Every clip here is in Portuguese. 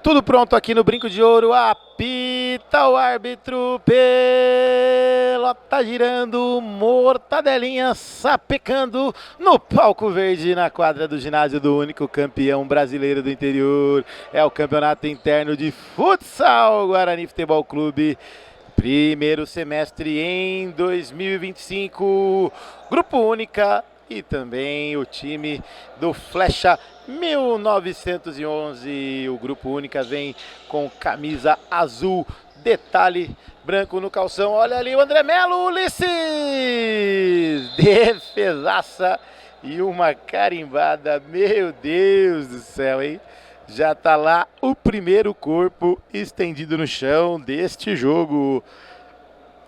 Tudo pronto aqui no Brinco de Ouro, apita o árbitro, pelota girando, mortadelinha sapecando no palco verde na quadra do ginásio do único campeão brasileiro do interior. É o campeonato interno de futsal Guarani Futebol Clube. Primeiro semestre em 2025, Grupo Única e também o time do Flecha 1911. O Grupo Única vem com camisa azul, detalhe branco no calção. Olha ali o André Melo, Ulisses! Defesaça e uma carimbada, meu Deus do céu, hein? Já tá lá o primeiro corpo estendido no chão deste jogo.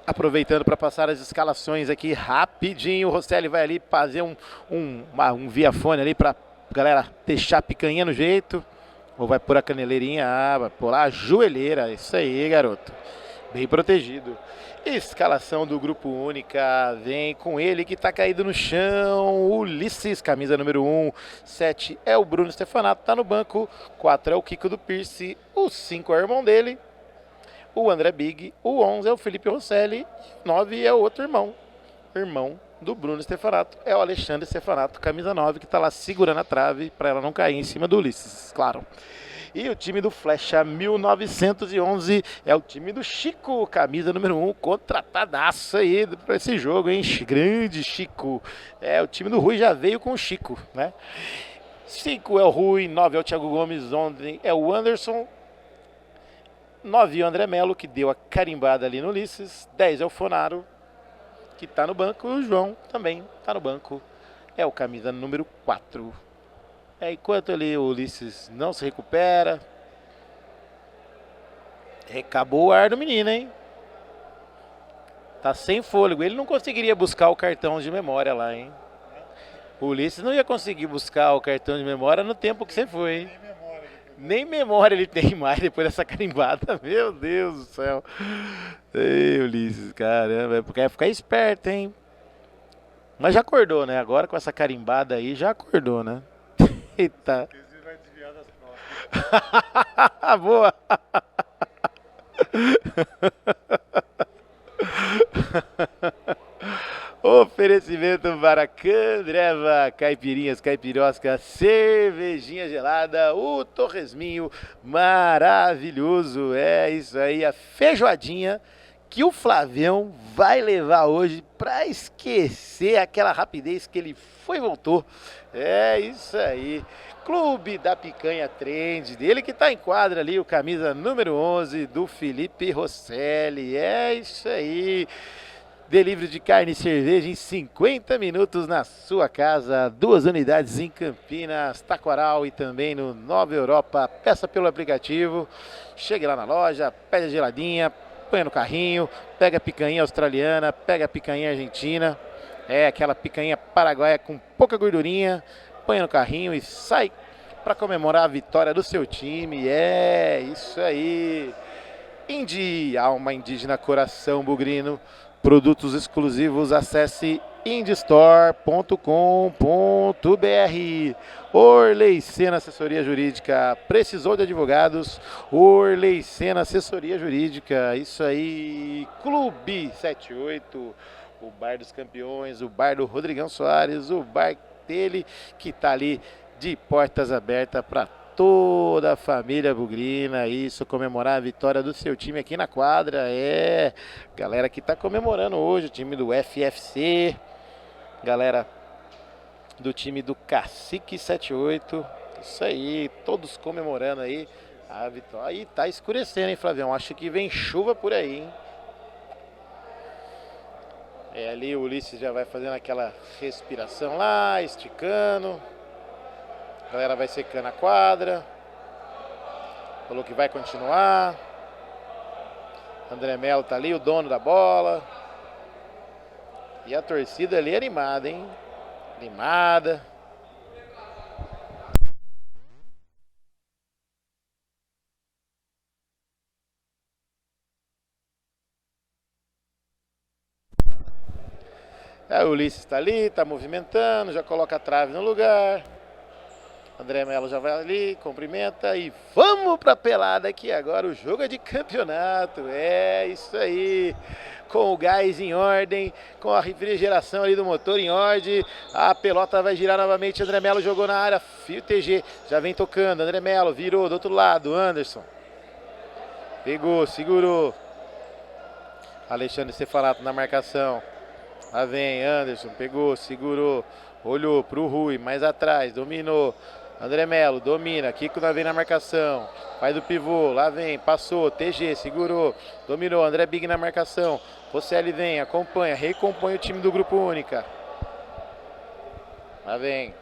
Aproveitando para passar as escalações aqui rapidinho, o Rosselli vai ali fazer um viafone ali para galera deixar a picanha no jeito. Ou vai pôr a caneleirinha? Ah, vai pôr lá a joelheira. Isso aí, garoto. Bem protegido. Escalação do Grupo Única, vem com ele que tá caído no chão, Ulisses, camisa número 1, 7 é o Bruno Stefanato, tá no banco, 4 é o Kiko do Pierce, o 5 é o irmão dele, o André Big, o 11 é o Felipe Rosselli, 9 é o outro irmão do Bruno Stefanato, é o Alexandre Stefanato, camisa 9, que tá lá segurando a trave para ela não cair em cima do Ulisses, claro. E o time do Flecha 1911 é o time do Chico, camisa número 1, contratadaço aí para esse jogo, hein? Grande Chico. É, o time do Rui já veio com o Chico, né? 5 é o Rui, 9 é o Thiago Gomes, 11 é o Anderson, 9 é o André Melo, que deu a carimbada ali no Ulisses, 10 é o Fonaro, que tá no banco, e o João também tá no banco. É o camisa número 4. Enquanto ali o Ulisses não se recupera, acabou o ar do menino, hein? Tá sem fôlego. Ele não conseguiria buscar o cartão de memória lá, hein? O Ulisses não ia conseguir buscar o cartão de memória no tempo que você foi, hein? Nem memória ele tem mais depois dessa carimbada. Meu Deus do céu. Ei, Ulisses, caramba. É porque ia ficar esperto, hein? Mas já acordou, né? Agora com essa carimbada aí, já acordou, né? Eita. Vai desviar das próximas. Boa. Oferecimento para Candreva, caipirinhas, caipirosca, cervejinha gelada, o torresminho maravilhoso. É isso aí, a feijoadinha que o Flavião vai levar hoje para esquecer aquela rapidez que ele foi e voltou. É isso aí. Clube da Picanha Trend, dele que tá em quadra ali, o camisa número 11 do Felipe Rosselli. É isso aí. Delivery de carne e cerveja em 50 minutos na sua casa. 2 unidades em Campinas, Taquaral e também no Nova Europa. Peça pelo aplicativo. Chegue lá na loja, pede a geladinha, põe no carrinho, pega a picanha australiana, pega a picanha argentina. É aquela picanha paraguaia com pouca gordurinha. Põe no carrinho e sai para comemorar a vitória do seu time. É isso aí. Indi, alma indígena, coração bugrino. Produtos exclusivos, acesse indistore.com.br. Orley Sena Assessoria Jurídica. Precisou de advogados? Orley Sena Assessoria Jurídica. Isso aí. Clube 78. O Bar dos Campeões. O Bar do Rodrigão Soares. O bar dele que tá ali de portas abertas para toda a família bugrina, isso, comemorar a vitória do seu time aqui na quadra. É, galera que tá comemorando hoje, o time do FFC, galera do time do Cacique 78, isso aí, todos comemorando aí a vitória. Aí tá escurecendo, hein, Flavião? Acho que vem chuva por aí, hein? É, ali o Ulisses já vai fazendo aquela respiração lá, esticando. A galera vai secando a quadra. Falou que vai continuar. André Melo tá ali, o dono da bola. E a torcida ali animada, hein? Animada. Aí o Ulisses tá ali, tá movimentando, já coloca a trave no lugar. André Melo já vai ali, cumprimenta e vamos pra pelada aqui agora. O jogo é de campeonato, é isso aí. Com o gás em ordem, com a refrigeração ali do motor em ordem. A pelota vai girar novamente. André Melo jogou na área, fio TG, já vem tocando. André Melo virou do outro lado, Anderson. Pegou, segurou. Alexandre Stefanato na marcação. Lá vem Anderson, pegou, segurou. Olhou pro Rui, mais atrás, dominou. André Melo domina, Kiko vem na marcação, vai do pivô, lá vem, passou, TG, segurou, dominou, André Big na marcação, Rosselli vem, acompanha, recompõe o time do Grupo Única. Lá vem,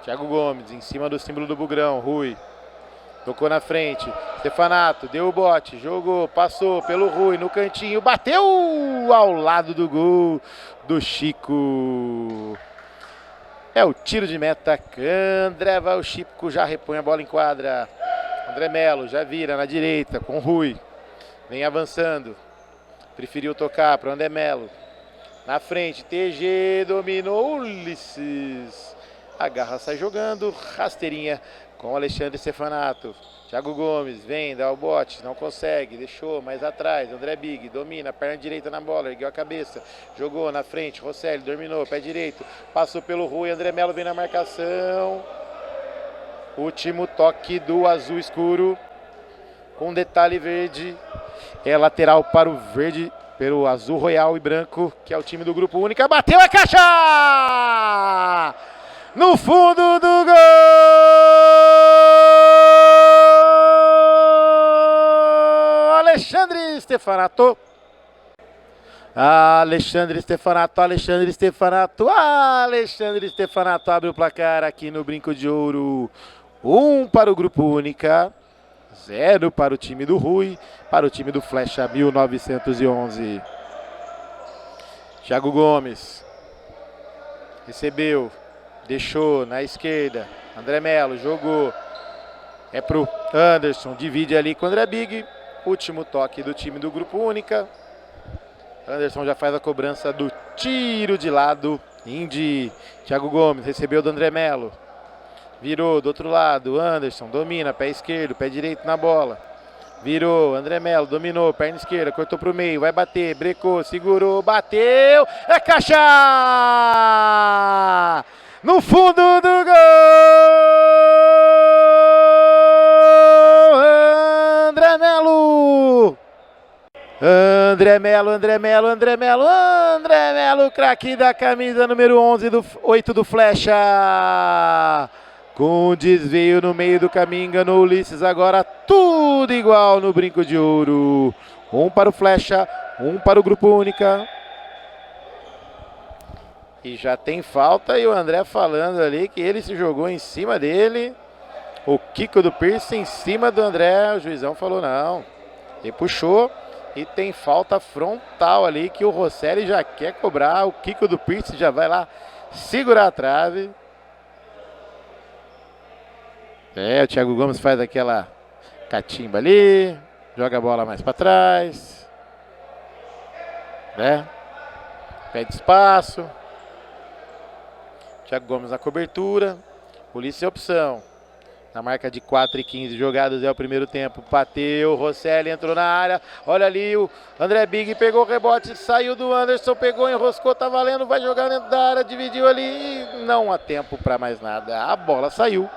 Thiago Gomes, em cima do símbolo do Bugrão, Rui, tocou na frente, Stefanato, deu o bote, jogou, passou pelo Rui, no cantinho, bateu ao lado do gol do Chico. É o tiro de meta, André vai, o Chico já repõe a bola em quadra. André Melo já vira na direita com o Rui. Vem avançando. Preferiu tocar para o André Melo. Na frente, TG dominou, Ulisses. Agarra, sai jogando, rasteirinha com o Alexandre Stefanato. Thiago Gomes vem, dá o bote, não consegue, deixou mais atrás. André Big domina, perna direita na bola, ergueu a cabeça, jogou na frente. Rosselli dominou, pé direito, passou pelo Rui. André Melo vem na marcação. Último toque do azul escuro, com detalhe verde. É lateral para o verde, pelo azul royal e branco, que é o time do Grupo Única. Bateu a caixa! No fundo do gol! Alexandre Stefanato. Alexandre Stefanato abre o placar aqui no Brinco de Ouro. 1 para o Grupo Única, 0 para o time do Rui, para o time do Flecha 1911. Thiago Gomes recebeu, deixou na esquerda. André Melo jogou. É pro Anderson, divide ali com o André Big. Último toque do time do Grupo Única. Anderson já faz a cobrança do tiro de lado. Indy. Thiago Gomes recebeu do André Melo. Virou do outro lado. Anderson domina, pé esquerdo, pé direito na bola. Virou, André Melo dominou, perna esquerda, cortou pro meio, vai bater, brecou, segurou, bateu. É caixa! No fundo do gol! André Melo! André Melo, craque da camisa número 8 do Flecha. Com desvio no meio do caminho, enganou o Ulisses. Agora tudo igual no Brinco de Ouro. 1 para o Flecha, 1 para o Grupo Única. E já tem falta, e o André falando ali que ele se jogou em cima dele. O Kiko do Pierce em cima do André. O juizão falou não. Ele puxou e tem falta frontal ali que o Rosselli já quer cobrar. O Kiko do Pierce já vai lá segurar a trave. O Thiago Gomes faz aquela catimba ali. Joga a bola mais para trás. Pede espaço. Thiago Gomes na cobertura. Polícia opção. Na marca de 4:15 jogadas é o primeiro tempo. Bateu, Rosselli entrou na área. Olha ali, o André Big pegou o rebote, saiu do Anderson, pegou, enroscou, tá valendo, vai jogar dentro da área, dividiu ali e não há tempo para mais nada. A bola saiu.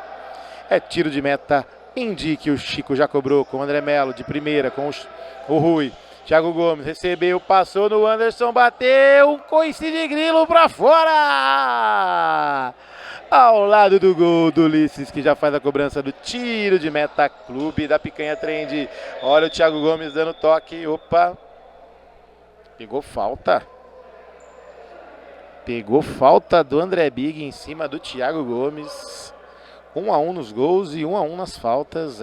É tiro de meta. Indique, o Chico já cobrou com o André Melo de primeira, com o Rui. Thiago Gomes recebeu, passou no Anderson, bateu, um coice de grilo para fora! Ao lado do gol do Ulisses, que já faz a cobrança do tiro de meta, Clube da Picanha Trend. Olha o Thiago Gomes dando toque, opa, pegou falta. Pegou falta do André Big em cima do Thiago Gomes. 1-1 nos gols e 1-1 nas faltas.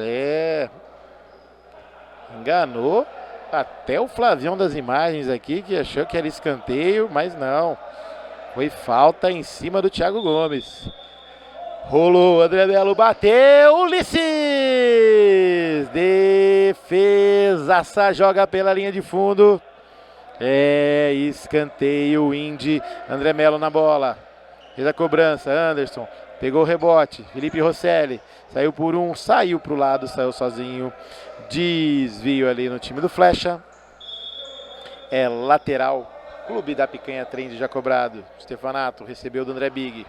Enganou até o Flavião das imagens aqui, que achou que era escanteio, mas não. Foi falta em cima do Thiago Gomes. Rolou, André Melo bateu, Ulisses! Defesaça, joga pela linha de fundo. Escanteio, Indy. André Melo na bola. Fez a cobrança, Anderson. Pegou o rebote, Felipe Rosselli. Saiu por um, saiu pro lado, saiu sozinho. Desvio ali no time do Flecha. É lateral. Clube da Picanha Trend já cobrado. Stefanato recebeu do André Big.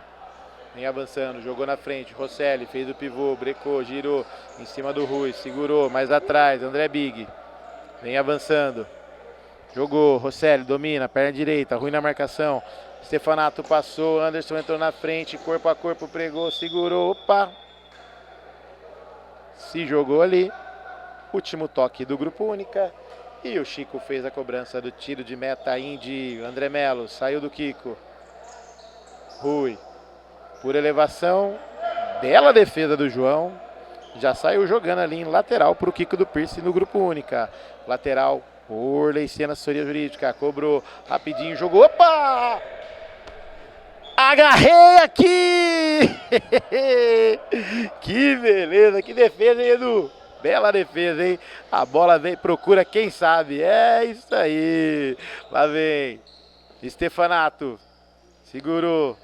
Vem avançando, jogou na frente. Rosselli fez o pivô, brecou, girou em cima do Rui. Segurou, mais atrás. André Big. Vem avançando. Jogou, Rosselli domina, perna direita. Rui na marcação. Stefanato passou, Anderson entrou na frente. Corpo a corpo, pregou, segurou. Opa! Se jogou ali. Último toque do Grupo Única. E o Chico fez a cobrança do tiro de meta Indy. André Melo saiu do Kiko. Rui. Por elevação. Bela defesa do João. Já saiu jogando ali em lateral para o Kiko do Pierce no Grupo Única. Lateral por Leicena Assessoria Jurídica. Cobrou rapidinho, jogou. Opa! Agarrei aqui! Que beleza, que defesa, hein, Edu? Bela defesa, hein? A bola vem, procura quem sabe. É isso aí. Lá vem Stefanato. Segurou.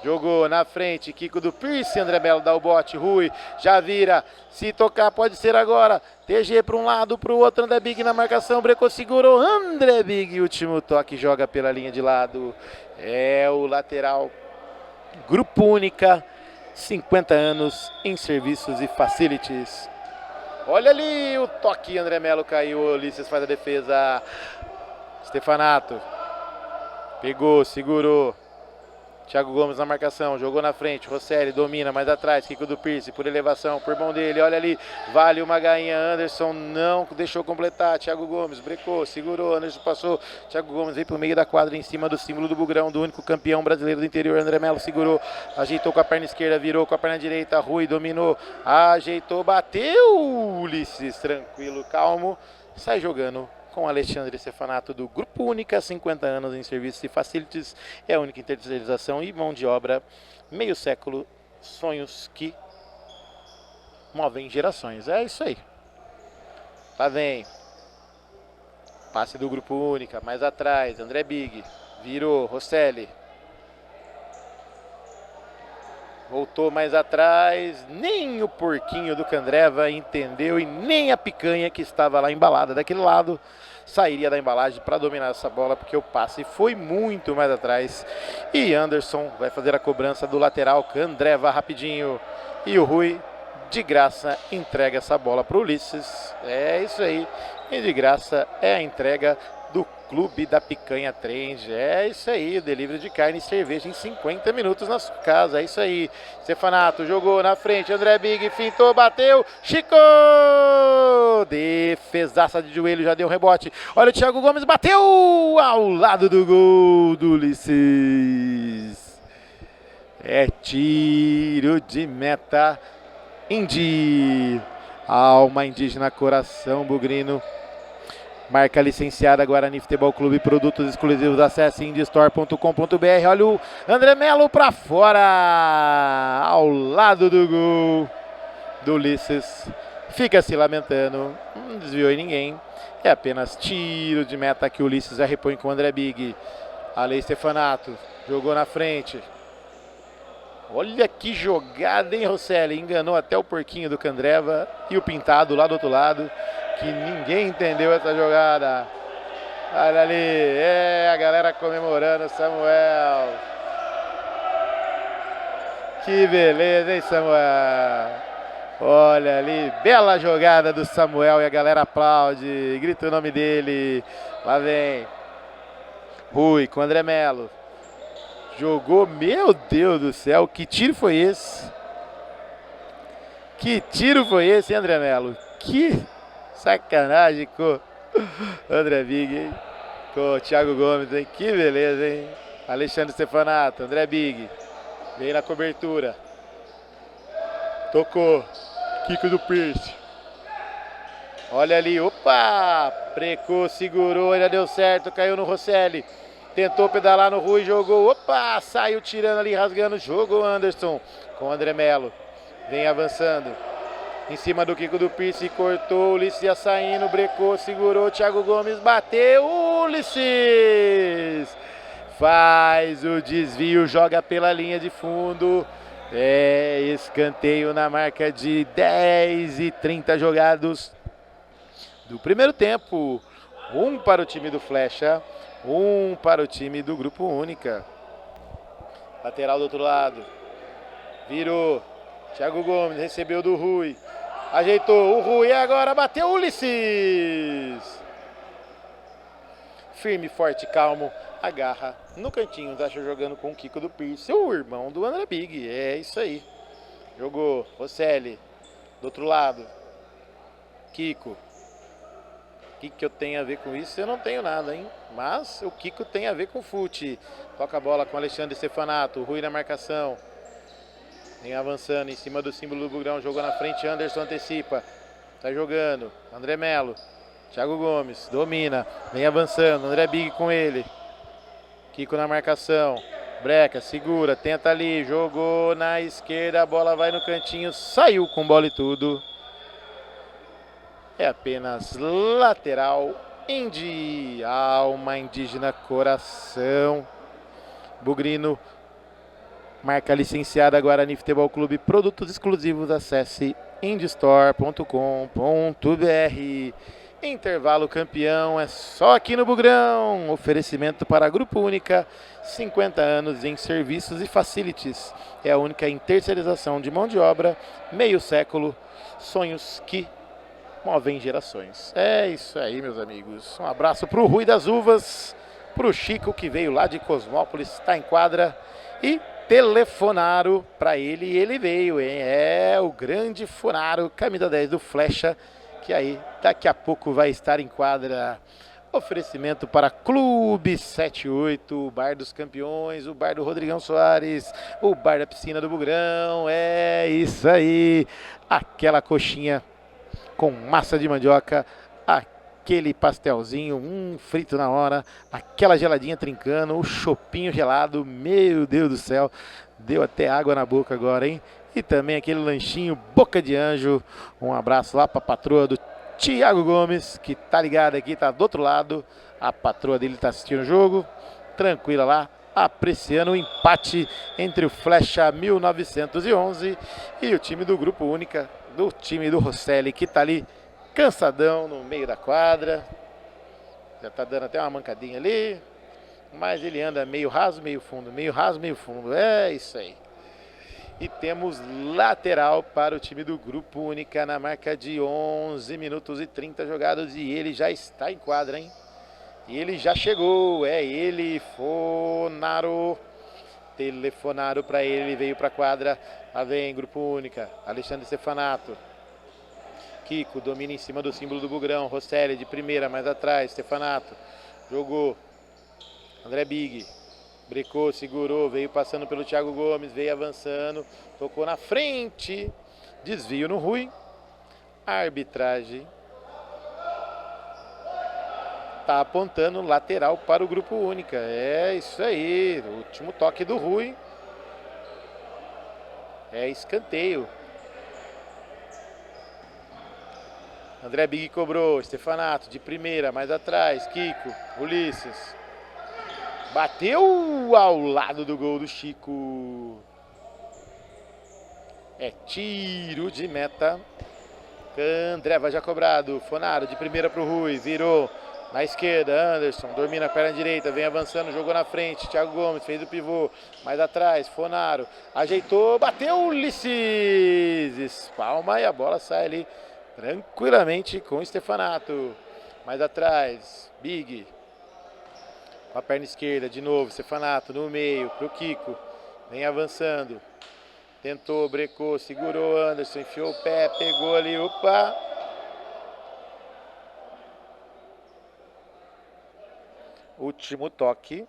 Jogou na frente. Kiko do Pierce. André Melo dá o bote. Rui já vira. Se tocar pode ser agora. TG para um lado, para o outro. André Big na marcação. Brecou, segurou. André Big. Último toque. Joga pela linha de lado. É o lateral. Grupo Única. 50 anos em serviços e facilities. Olha ali o toque, André Melo caiu, Ulisses faz a defesa. Stefanato. Pegou, segurou. Thiago Gomes na marcação, jogou na frente. Rosselli domina, mais atrás. Kiko do Pierce por elevação, por mão dele. Olha ali, vale uma gainha. Anderson não deixou completar. Thiago Gomes brecou, segurou. Anderson passou. Thiago Gomes veio pro meio da quadra em cima do símbolo do Bugrão, do único campeão brasileiro do interior. André Melo segurou, ajeitou com a perna esquerda, virou com a perna direita. Rui dominou, ajeitou, bateu. Ulisses tranquilo, calmo, sai jogando com Alexandre Stefanato do Grupo Única, 50 anos em serviços e facilities, é a única terceirização e mão de obra, meio século, sonhos que movem gerações. É isso aí. Lá vem. Passe do Grupo Única, mais atrás, André Big, virou, Rosselli. Voltou mais atrás, nem o porquinho do Candreva entendeu e nem a picanha que estava lá embalada daquele lado sairia da embalagem para dominar essa bola, porque o passe foi muito mais atrás. E Anderson vai fazer a cobrança do lateral, Candreva rapidinho. E o Rui, de graça, entrega essa bola para o Ulisses. É isso aí, e de graça é a entrega do Clube da Picanha Trend. É isso aí, o delivery de carne e cerveja em 50 minutos na sua casa. É isso aí. Stefanato jogou na frente, André Big fintou, bateu, Chico! Defesaça de joelho, já deu um rebote. Olha o Thiago Gomes, bateu ao lado do gol do Ulisses. É tiro de meta Indy. Alma indígena, coração bugrino. Marca licenciada Guarani Futebol Clube, produtos exclusivos, acesse indistore.com.br. Olha o André Melo para fora, ao lado do gol do Ulisses. Fica se lamentando, não desviou em ninguém. É apenas tiro de meta que o Ulisses já repõe com o André Big. Ale Stefanato jogou na frente. Olha que jogada, hein, Rosselli? Enganou até o porquinho do Candreva e o pintado lá do outro lado, que ninguém entendeu essa jogada. Olha ali, a galera comemorando Samuel. Que beleza, hein, Samuel? Olha ali, bela jogada do Samuel e a galera aplaude, grita o nome dele. Lá vem Rui com André Melo. Jogou, meu Deus do céu, que tiro foi esse? Que tiro foi esse, hein, André Melo? Que sacanagem com André Big, hein? Com o Thiago Gomes, hein? Que beleza, hein? Alexandre Stefanato, André Big. Veio na cobertura. Tocou. Kiko do Pierce. Olha ali, opa! Precou, segurou, ainda deu certo, caiu no Rosselli. Tentou pedalar no Rui, jogou, opa! Saiu tirando ali, rasgando, jogou Anderson com o André Melo. Vem avançando. Em cima do Kiko do Pierce, cortou, Ulisses ia saindo, brecou, segurou, Thiago Gomes, bateu, Ulisses! Faz o desvio, joga pela linha de fundo. É escanteio na marca de 10:30 jogados do primeiro tempo. 1 para o time do Flecha, 1 para o time do Grupo Única. Lateral do outro lado. Virou. Thiago Gomes recebeu do Rui. Ajeitou o Rui, agora bateu o Ulisses. Firme, forte, calmo. Agarra no cantinho. Tá jogando com o Kiko do Pierce, o irmão do André Big. É isso aí. Jogou. Rosselli. Do outro lado. Kiko. O que eu tenho a ver com isso? Eu não tenho nada, hein? Mas o Kiko tem a ver com o fute. Toca a bola com Alexandre Stefanato. Rui na marcação. Vem avançando em cima do símbolo do Bugrão. Jogou na frente. Anderson antecipa. Tá jogando. André Melo. Thiago Gomes. Domina. Vem avançando. André Big com ele. Kiko na marcação. Breca. Segura. Tenta ali. Jogou na esquerda. A bola vai no cantinho. Saiu com bola e tudo. É apenas lateral. Alma indígena coração. Bugrino. Marca licenciada Guarani Futebol Clube. Produtos exclusivos. Acesse indistore.com.br. Intervalo campeão é só aqui no Bugrão. Oferecimento para Grupo Única. 50 anos em serviços e facilities. É a única em terceirização de mão de obra. Meio século. Sonhos que movem gerações. É isso aí, meus amigos. Um abraço para o Rui das Uvas. Para o Chico, que veio lá de Cosmópolis. Está em quadra. E telefonaram para ele e ele veio, hein? É o grande Funaro, camisa 10 do Flecha, que aí daqui a pouco vai estar em quadra. Oferecimento para Clube 78, o Bar dos Campeões, o Bar do Rodrigão Soares, o Bar da Piscina do Bugrão. É isso aí, aquela coxinha com massa de mandioca, aquele pastelzinho, frito na hora, aquela geladinha trincando, o chopinho gelado, meu Deus do céu, deu até água na boca agora, hein? E também aquele lanchinho boca de anjo. Um abraço lá para a patroa do Thiago Gomes, que tá ligada aqui, tá do outro lado. A patroa dele tá assistindo o jogo, tranquila lá, apreciando o empate entre o Flecha 1911 e o time do Grupo Única, do time do Rosselli, que tá ali cansadão no meio da quadra. Já tá dando até uma mancadinha ali. Mas ele anda meio raso, meio fundo. Meio raso, meio fundo. É isso aí. E temos lateral para o time do Grupo Única na marca de 11 minutos e 30 jogados. E ele já está em quadra, hein? E ele já chegou. É ele, Funaro. Telefonaram para ele, ele veio para a quadra. Lá vem Grupo Única. Alexandre Stefanato. Kiko domina em cima do símbolo do Bugrão. Rosselli de primeira, mais atrás. Stefanato jogou. André Big brecou, segurou, veio passando pelo Thiago Gomes, veio avançando, tocou na frente. Desvio no Rui. Arbitragem tá apontando lateral para o Grupo Única. É isso aí. O último toque do Rui. É escanteio. André Big cobrou, Stefanato de primeira, mais atrás, Kiko, Ulisses. Bateu ao lado do gol do Chico. É tiro de meta. André vai já cobrado, Funaro de primeira para o Rui, virou na esquerda, Anderson, domina a perna direita, vem avançando, jogou na frente, Thiago Gomes fez o pivô, mais atrás, Funaro, ajeitou, bateu Ulisses, espalma e a bola sai ali tranquilamente com o Stefanato. Mais atrás, Big. Com a perna esquerda, de novo, Stefanato no meio, pro Kiko. Vem avançando. Tentou, brecou, segurou Anderson, enfiou o pé, pegou ali, opa. Último toque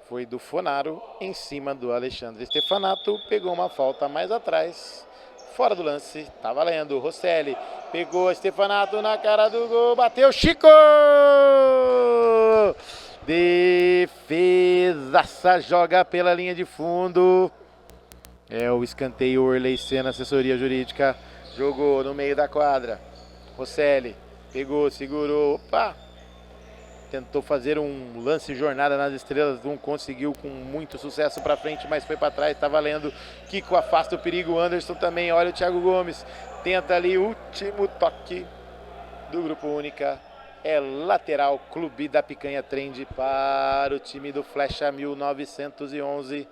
foi do Funaro em cima do Alexandre Stefanato. Pegou uma falta mais atrás. Fora do lance, tá valendo. Rosselli pegou Stefanato na cara do gol, bateu Chico! Defesaça, joga pela linha de fundo. É o escanteio. Orley Senna, assessoria jurídica, jogou no meio da quadra. Rosselli pegou, segurou, opa! tentou fazer um lance jornada nas estrelas, não conseguiu com muito sucesso para frente, mas foi para trás, tá valendo. Kiko afasta o perigo, Anderson também, olha o Thiago Gomes, tenta ali, último toque do Grupo Única. É lateral, Clube da Picanha Trend para o time do Flecha 1911.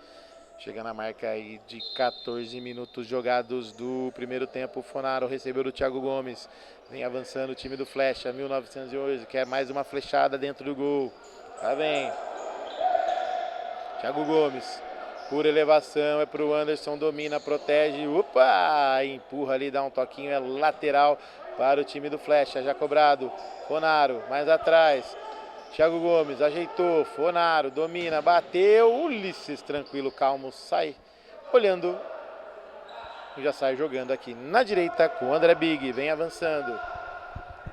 Chega na marca aí de 14 minutos jogados do primeiro tempo. Fonaro recebeu do Thiago Gomes. Vem avançando o time do Flecha 1911. Quer mais uma flechada dentro do gol. Lá vem Thiago Gomes. Por elevação é para o Anderson. Domina, protege. Opa! Empurra ali, dá um toquinho. É lateral para o time do Flecha. Já cobrado. Fonaro mais atrás. Thiago Gomes ajeitou, Fonaro domina, bateu, Ulisses tranquilo, calmo, sai olhando e já sai jogando aqui na direita com o André Big, vem avançando,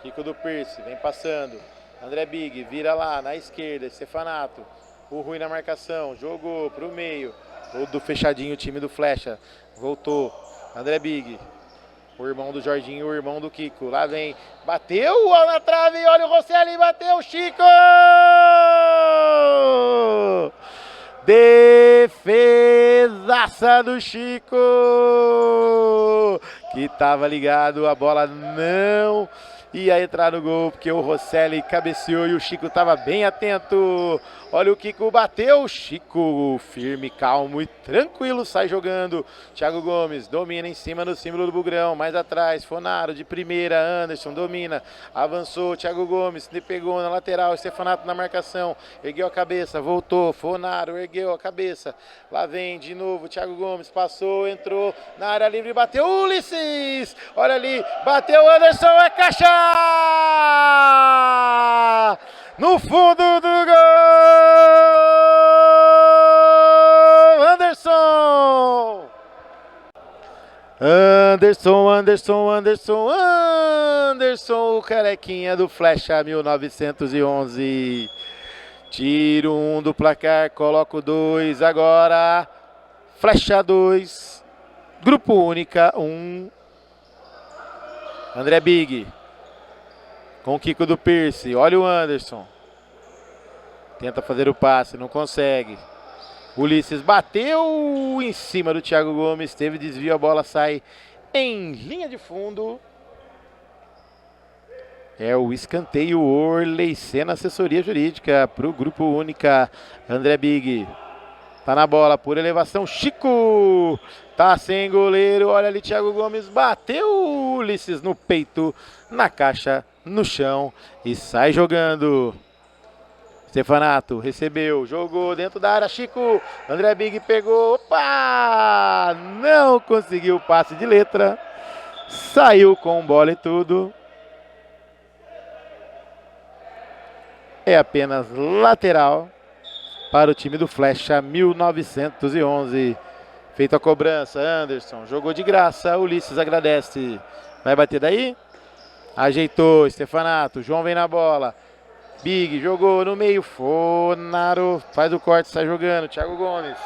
Kiko do Pierce, vem passando, André Big vira lá na esquerda, Stefanato, o Rui na marcação, jogou pro meio, todo fechadinho o time do Flecha, voltou, André Big. O irmão do Jorginho, o irmão do Kiko. Lá vem. Bateu na trave. Olha o Rosselli. Bateu. Chico! Defesaça do Chico! Que estava ligado. A bola não ia entrar no gol. Porque o Rosselli cabeceou e o Chico estava bem atento. Olha o Kiko, bateu, o Chico firme, calmo e tranquilo, sai jogando. Thiago Gomes domina em cima no símbolo do Bugrão, mais atrás, Fonaro de primeira, Anderson domina, avançou, Thiago Gomes, pegou na lateral, Stefanato na marcação, ergueu a cabeça, voltou, Fonaro ergueu a cabeça, lá vem de novo, Thiago Gomes passou, entrou na área livre, bateu, Ulisses, olha ali, bateu, Anderson, é caixa! No fundo do gol! Anderson! Anderson, o carequinha do Flecha 1911. Tiro 1 do placar, coloco 2 agora. Flecha 2, Grupo Única 1. André Big. Com o Kiko do Pierce, olha o Anderson. Tenta fazer o passe, não consegue. Ulisses bateu em cima do Thiago Gomes, teve desvio, a bola sai em linha de fundo. É o escanteio Orley Sena Assessoria Jurídica para o Grupo Única. André Big. Tá na bola, por elevação, Chico. Tá sem goleiro, olha ali Thiago Gomes, bateu Ulisses no peito, na caixa, no chão e sai jogando. Stefanato recebeu, jogou dentro da área, Chico, André Big pegou, opa! Não conseguiu o passe de letra, saiu com bola e tudo. É apenas lateral para o time do Flecha 1911. Feita a cobrança, Anderson jogou de graça, Ulisses agradece. Vai bater daí? Ajeitou, Stefanato, João vem na bola. Big jogou no meio, Fonaro faz o corte, sai jogando, Thiago Gomes.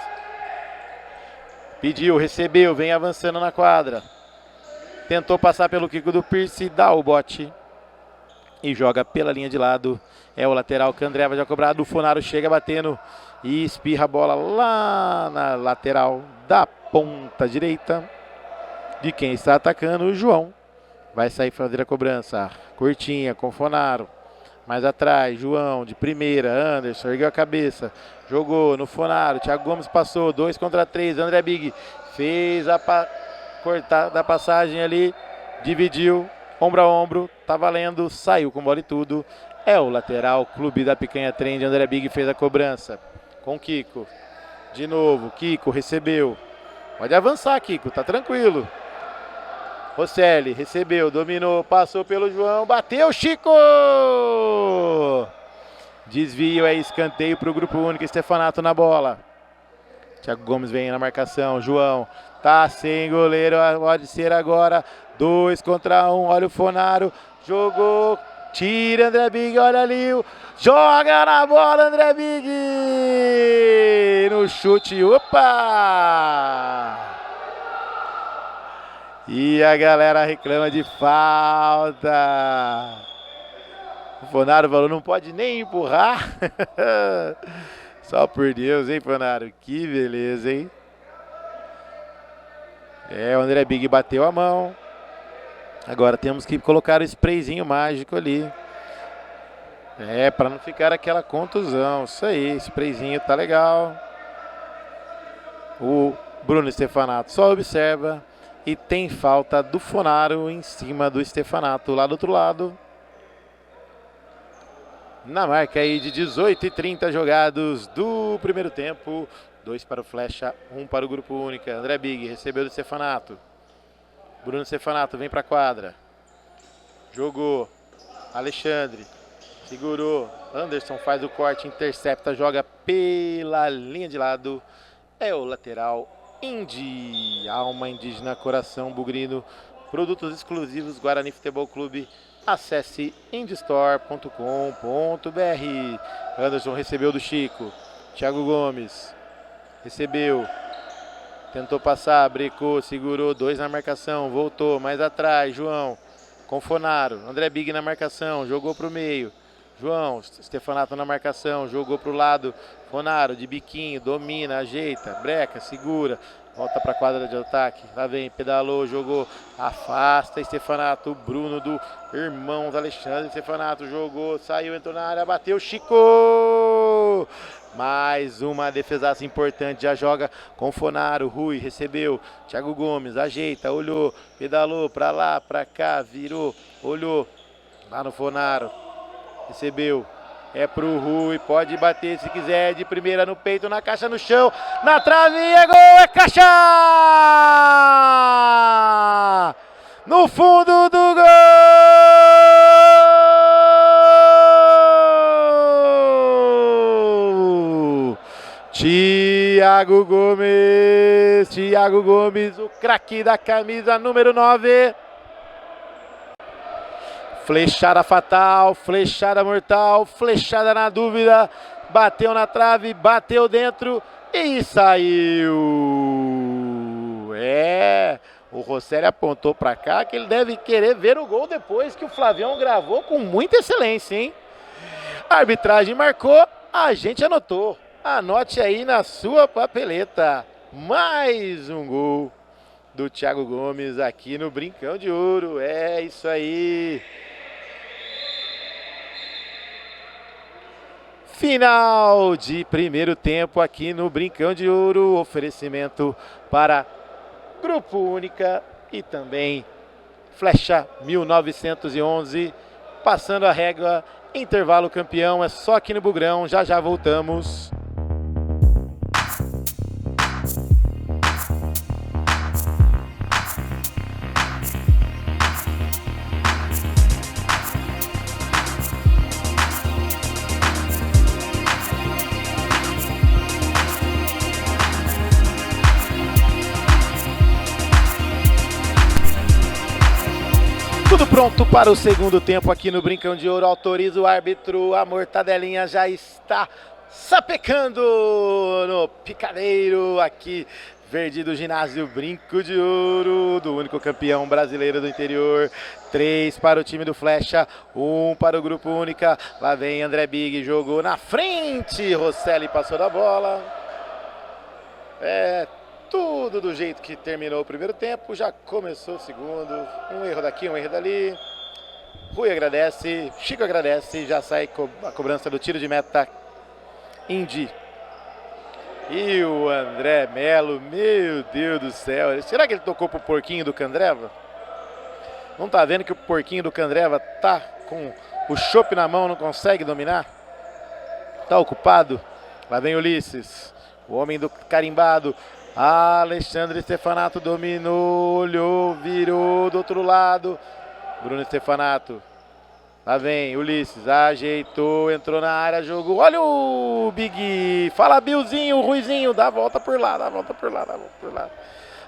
Pediu, recebeu, vem avançando na quadra. Tentou passar pelo Kiko do Pierce, dá o bote. E joga pela linha de lado. É o lateral que André vai já cobrado. O Fonaro chega batendo e espirra a bola lá na lateral da ponta direita de quem está atacando, o João. Vai sair fazer a cobrança. Curtinha com o Fonaro. Mais atrás, João de primeira. Anderson ergueu a cabeça. Jogou no Fonaro. Thiago Gomes passou. 2 contra 3. André Big fez a cortada passagem ali. Dividiu. Ombro a ombro. Tá valendo. Saiu com bola e tudo. É o lateral, Clube da Picanha Trend. André Big fez a cobrança com Kiko. De novo, Kiko recebeu. Pode avançar, Kiko, tá tranquilo. Rosselli recebeu, dominou, passou pelo João, bateu, Chico! Desvio, é escanteio para o Grupo Único, Stefanato na bola. Thiago Gomes vem na marcação, João tá sem goleiro, pode ser agora. 2 contra 1, olha o Fonaro, jogou. Tira André Big, olha ali, joga na bola André Big, no chute, opa! E a galera reclama de falta. O Fonaro falou, não pode nem empurrar. Só por Deus, hein, Fonaro? Que beleza, hein? O André Big bateu a mão. Agora temos que colocar o sprayzinho mágico ali. Para não ficar aquela contusão. Isso aí, sprayzinho tá legal. O Bruno Stefanato só observa. E tem falta do Fonaro em cima do Stefanato lá do outro lado. Na marca aí de 18:30 jogados do primeiro tempo. 2 para o Flecha, 1 para o Grupo Única. André Big recebeu do Stefanato. Bruno Stefanato vem para a quadra. Jogou. Alexandre. Segurou. Anderson faz o corte, intercepta, joga pela linha de lado. É o lateral Indy. Alma indígena, coração bugrino. Produtos exclusivos Guarani Futebol Clube. Acesse indystore.com.br. Anderson recebeu do Chico. Thiago Gomes. Recebeu. Tentou passar, brecou, segurou. 2 na marcação. Voltou mais atrás. João com Fonaro. André Big na marcação. Jogou para o meio. João, Stefanato na marcação. Jogou para o lado. Fonaro de biquinho. Domina, ajeita. Breca, segura. Volta para a quadra de ataque. Lá vem, pedalou, jogou. Afasta Stefanato. Bruno do Irmãos Alexandre. Stefanato jogou, saiu, entrou na área, bateu. Chico! Mais uma defesaça importante. Já joga com Fonaro. Rui recebeu. Thiago Gomes ajeita, olhou, pedalou para lá, para cá, virou, olhou. Lá no Fonaro. Recebeu. É pro Rui, pode bater se quiser, de primeira no peito, na caixa, no chão, na trave, é gol, é caixa! No fundo do gol! Thiago Gomes, o craque da camisa número 9. Flechada fatal, flechada mortal, flechada na dúvida, bateu na trave, bateu dentro e saiu. O Rosselli apontou para cá que ele deve querer ver o gol depois que o Flavião gravou com muita excelência, hein? A arbitragem marcou, a gente anotou. Anote aí na sua papeleta. Mais um gol do Thiago Gomes aqui no Brincão de Ouro. É isso aí. Final de primeiro tempo aqui no Brincão de Ouro. Oferecimento para Grupo Única e também Flecha 1911. Passando a régua, intervalo campeão. É só aqui no Bugrão. Já já voltamos. Tudo pronto para o segundo tempo aqui no Brincão de Ouro. Autoriza o árbitro. A mortadelinha já está sapecando no picadeiro aqui. Verde do ginásio Brinco de Ouro, do único campeão brasileiro do interior. 3 para o time do Flecha, 1 para o Grupo Única. Lá vem André Big, jogou na frente. Rosselli passou da bola. Tudo do jeito que terminou o primeiro tempo, já começou o segundo. Um erro daqui, um erro dali. Rui agradece, Chico agradece, já sai a cobrança do tiro de meta. Indy. E o André Melo, meu Deus do céu. Será que ele tocou pro porquinho do Candreva? Não tá vendo que o porquinho do Candreva tá com o chopp na mão, não consegue dominar? Tá ocupado? Lá vem Ulisses, o homem do carimbado. Alexandre Stefanato dominou, olhou, virou do outro lado. Bruno Stefanato. Lá vem Ulisses, ajeitou, entrou na área, jogou. Olha o Big. Fala Billzinho, Ruizinho, dá a volta por lá, dá a volta por lá, dá a volta por lá.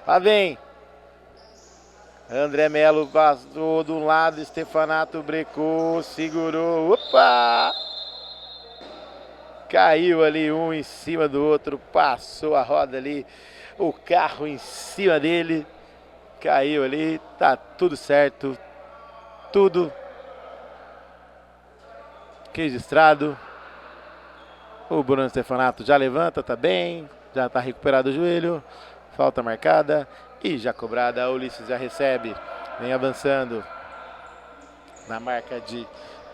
Lá vem André Melo, vazou de um lado, Stefanato brecou, segurou. Opa! Caiu ali um em cima do outro, passou a roda ali, o carro em cima dele, caiu ali, tá tudo certo, tudo registrado. O Bruno Stefanato já levanta, tá bem. Já tá recuperado o joelho. Falta marcada e já cobrada. O Ulisses já recebe. Vem avançando. Na marca de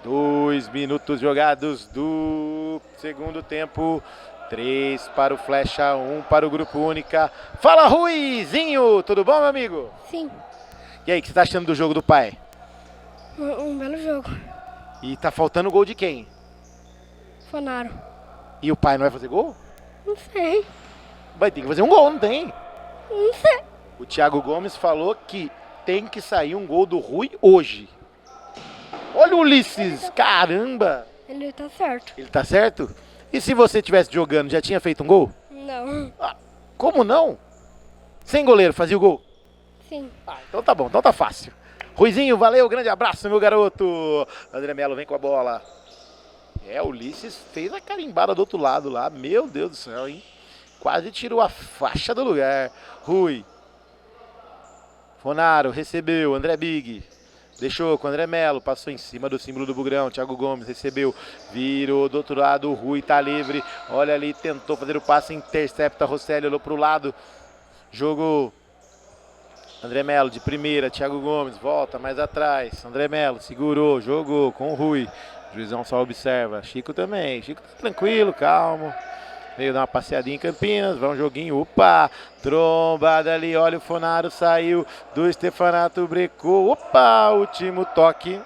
2 minutos jogados do segundo tempo. 3 para o Flecha, 1 para o Grupo Única. Fala, Ruizinho! Tudo bom, meu amigo? Sim. E aí, o que você tá achando do jogo do pai? Um belo jogo. E tá faltando gol de quem? Fonaro. E o pai não vai fazer gol? Não sei. Vai ter que fazer um gol, não tem? Não sei. O Thiago Gomes falou que tem que sair um gol do Rui hoje. Olha o Ulisses, caramba! Ele tá certo. Ele tá certo? E se você estivesse jogando, já tinha feito um gol? Não. Ah, como não? Sem goleiro, fazia o gol? Sim. Então tá bom, então tá fácil. Ruizinho, valeu, grande abraço, meu garoto. André Melo vem com a bola. O Ulisses fez a carimbada do outro lado lá. Meu Deus do céu, hein? Quase tirou a faixa do lugar. Rui. Fonaro recebeu, André Big. Deixou com o André Melo, passou em cima do símbolo do Bugrão. Thiago Gomes recebeu, virou do outro lado. O Rui tá livre. Olha ali, tentou fazer o passe, intercepta. Rosselli olhou pro lado. Jogou. André Melo de primeira, Thiago Gomes volta mais atrás. André Melo segurou, jogou com o Rui. O juizão só observa. Chico também. Chico tá tranquilo, calmo. Veio dar uma passeadinha em Campinas, vai um joguinho, opa, trombada ali, olha o Fonaro, saiu do Stefanato, brecou, opa, último toque.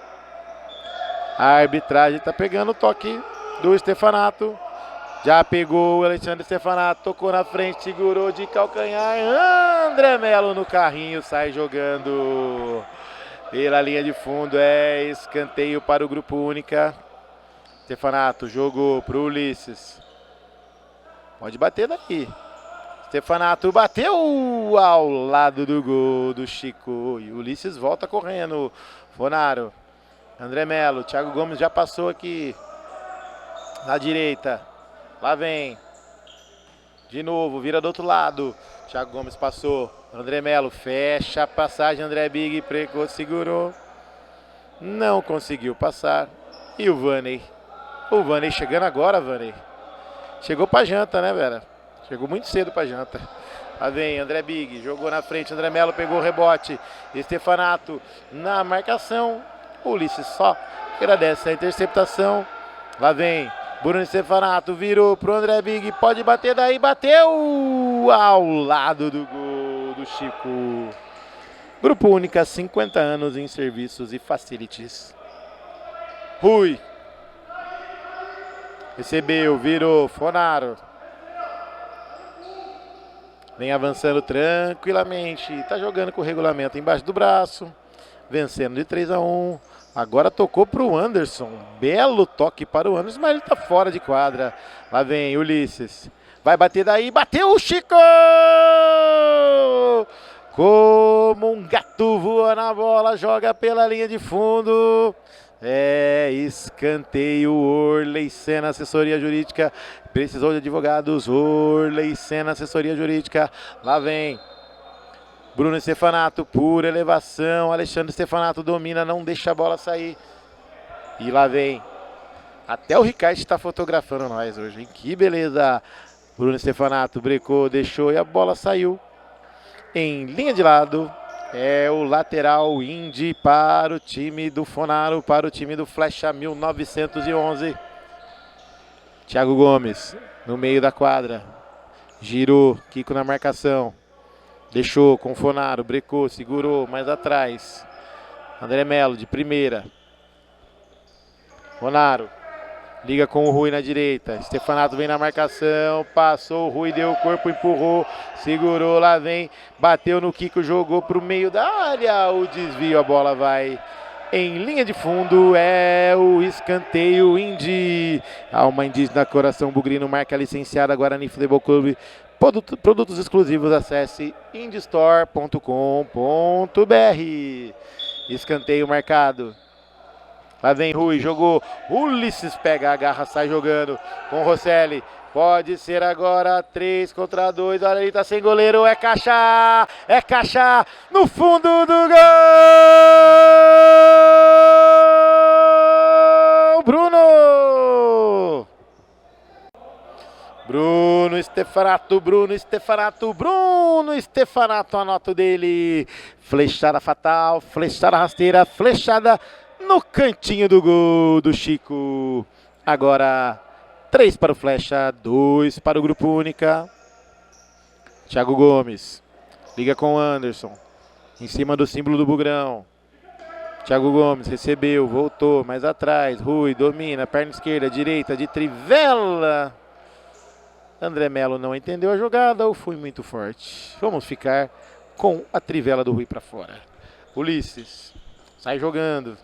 A arbitragem tá pegando o toque do Stefanato. Já pegou o Alexandre Stefanato, tocou na frente, segurou de calcanhar. André Melo no carrinho, sai jogando pela linha de fundo. É escanteio para o Grupo Única. Stefanato jogou para o Ulisses. Pode bater daqui. Stefanato bateu ao lado do gol do Chico. E o Ulisses volta correndo. Fonaro. André Melo. Thiago Gomes já passou aqui. Na direita. Lá vem. De novo. Vira do outro lado. Thiago Gomes passou. André Melo fecha a passagem. André Big precou, segurou. Não conseguiu passar. E o Vaney. O Vaney chegando agora, Vaney. Chegou pra janta, né, Vera? Chegou muito cedo pra janta. Lá vem André Big, jogou na frente, André Melo pegou o rebote. Stefanato na marcação. O Ulisses só agradece a interceptação. Lá vem Bruno Stefanato, virou pro André Big, pode bater daí, bateu ao lado do gol do Chico. Grupo Única, 50 anos em serviços e facilities. Rui. Recebeu, virou, Fonaro. Vem avançando tranquilamente. Tá jogando com o regulamento embaixo do braço. Vencendo de 3-1. Agora tocou pro Anderson. Belo toque para o Anderson, mas ele tá fora de quadra. Lá vem Ulisses. Vai bater daí, bateu o Chico! Como um gato voa na bola, joga pela linha de fundo. É escanteio. Orley Senna, assessoria jurídica. Precisou de advogados. Orley Senna, assessoria jurídica. Lá vem Bruno Stefanato, pura elevação. Alexandre Stefanato domina, não deixa a bola sair. E lá vem. Até o Ricardo está fotografando nós hoje, hein? Que beleza. Bruno Stefanato brecou, deixou e a bola saiu. Em linha de lado. É o lateral Indy para o time do Fonaro, para o time do Flecha 1911. Thiago Gomes no meio da quadra. Girou, Kiko na marcação. Deixou com o Fonaro, brecou, segurou, mais atrás. André Melo de primeira. Fonaro. Liga com o Rui na direita. Stefanato vem na marcação. Passou o Rui, deu o corpo, empurrou. Segurou, lá vem. Bateu no Kiko, jogou para o meio da área. O desvio, a bola vai em linha de fundo. É o escanteio Indy. Alma Indígena Coração Bugrino, marca licenciada Guarani Futebol Clube. Produtos exclusivos, acesse indistore.com.br. Escanteio marcado. Lá vem Rui, jogou. Ulisses pega a garra, sai jogando com o Rosselli. Pode ser agora 3 contra 2. Olha, ele tá sem goleiro. É caixa! É caixa! No fundo do gol! Bruno! Stefanato, Bruno, Stefanato, anota o dele. Flechada fatal, flechada rasteira, flechada no cantinho do gol do Chico. Agora 3 para o Flecha, 2 para o Grupo Única. Thiago Gomes, liga com o Anderson, em cima do símbolo do Bugrão. Thiago Gomes recebeu, voltou, mais atrás, Rui domina, perna esquerda, direita, de trivela. André Melo não entendeu a jogada ou foi muito forte? Vamos ficar com a trivela do Rui para fora. Ulisses, sai jogando.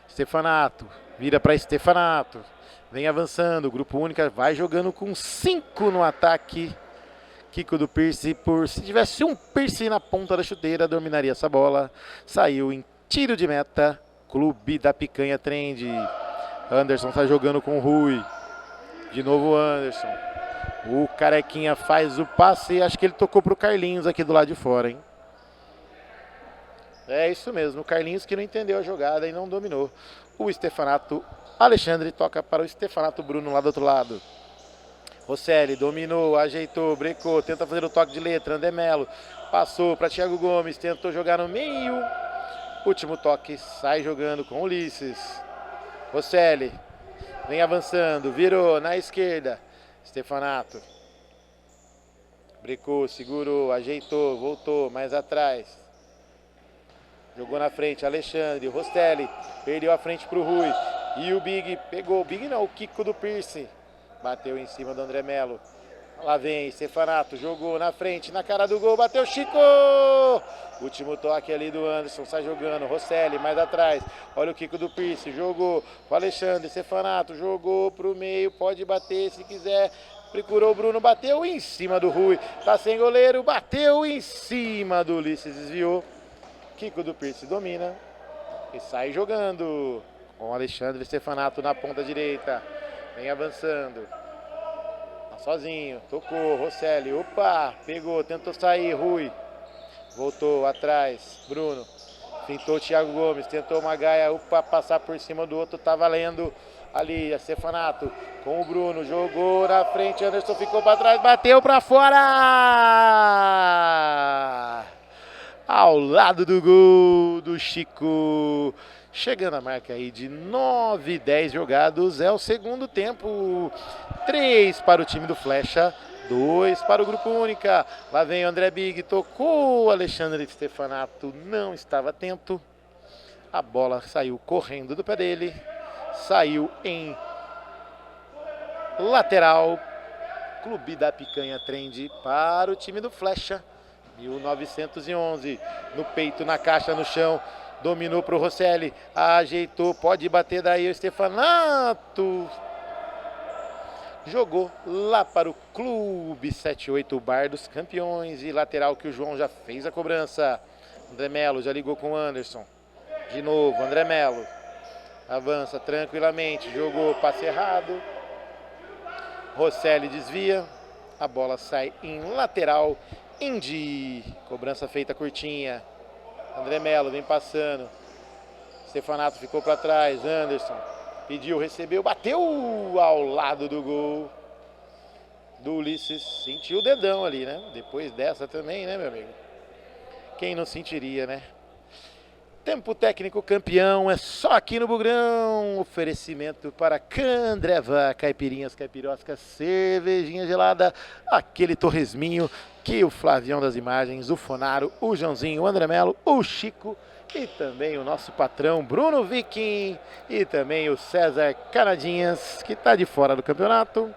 Stefanato, vira para Stefanato. Vem avançando, Grupo Única vai jogando com 5 no ataque. Kiko do Pierce, se tivesse um Pierce na ponta da chuteira, dominaria essa bola. Saiu em tiro de meta, Clube da Picanha Trend. Anderson está jogando com o Rui. De novo o Anderson. O Carequinha faz o passe, acho que ele tocou para o Carlinhos aqui do lado de fora, hein? É isso mesmo, o Carlinhos que não entendeu a jogada e não dominou. O Stefanato Alexandre toca para o Stefanato Bruno lá do outro lado. Rosselli dominou, ajeitou, brecou, tenta fazer o toque de letra. André Melo passou para Thiago Gomes, tentou jogar no meio. Último toque, sai jogando com Ulisses. Rosselli vem avançando, virou na esquerda. Stefanato brecou, segurou, ajeitou, voltou mais atrás. Jogou na frente, Alexandre, Rosselli perdeu a frente para o Rui. E o Big pegou, o Big não, o Kiko do Pierce. Bateu em cima do André Melo. Lá vem Stefanato, jogou na frente, na cara do gol, bateu Chico! Último toque ali do Anderson, sai jogando, Rosselli mais atrás. Olha o Kiko do Pierce, jogou o Alexandre, Stefanato, jogou pro meio, pode bater se quiser. Procurou o Bruno, bateu em cima do Rui. Tá sem goleiro, bateu em cima do Ulisses, desviou. Kiko do Pierce domina e sai jogando com o Alexandre Stefanato na ponta direita. Vem avançando. Tá sozinho. Tocou. Rosselli. Opa! Pegou. Tentou sair. Rui. Voltou atrás. Bruno. Pintou Thiago Gomes. Tentou uma gaia. Opa! Passar por cima do outro. Tá valendo. Ali. A Stefanato. Com o Bruno. Jogou na frente. Anderson ficou para trás. Bateu para fora! Ao lado do gol do Chico. Chegando a marca aí de 9-10 jogados, é o segundo tempo. 3 para o time do Flecha, 2 para o Grupo Única. Lá vem o André Big, tocou o Alexandre Stefanato, não estava atento. A bola saiu correndo do pé dele, saiu em lateral. Clube da Picanha Trend para o time do Flecha. 1911, no peito, na caixa, no chão. Dominou para o Rosselli, ajeitou, pode bater daí o Stefanato. Jogou lá para o Clube 78, o Bar dos Campeões. E lateral que o João já fez a cobrança. André Melo já ligou com o Anderson. De novo, André Melo. Avança tranquilamente, jogou, passe errado. Rosselli desvia. A bola sai em lateral. Indy. Cobrança feita curtinha. André Melo vem passando. Stefanato ficou para trás. Anderson pediu, recebeu, bateu ao lado do gol do Ulisses. Sentiu o dedão ali, né? Depois dessa também, né, meu amigo? Quem não sentiria, né? Tempo técnico campeão é só aqui no Bugrão. Oferecimento para Candreva, caipirinhas, caipiroscas, cervejinha gelada, aquele torresminho que o Flavião das imagens, o Fonaro, o Joãozinho, o André Melo, o Chico e também o nosso patrão Bruno Viking e também o César Canadinhas, que está de fora do campeonato,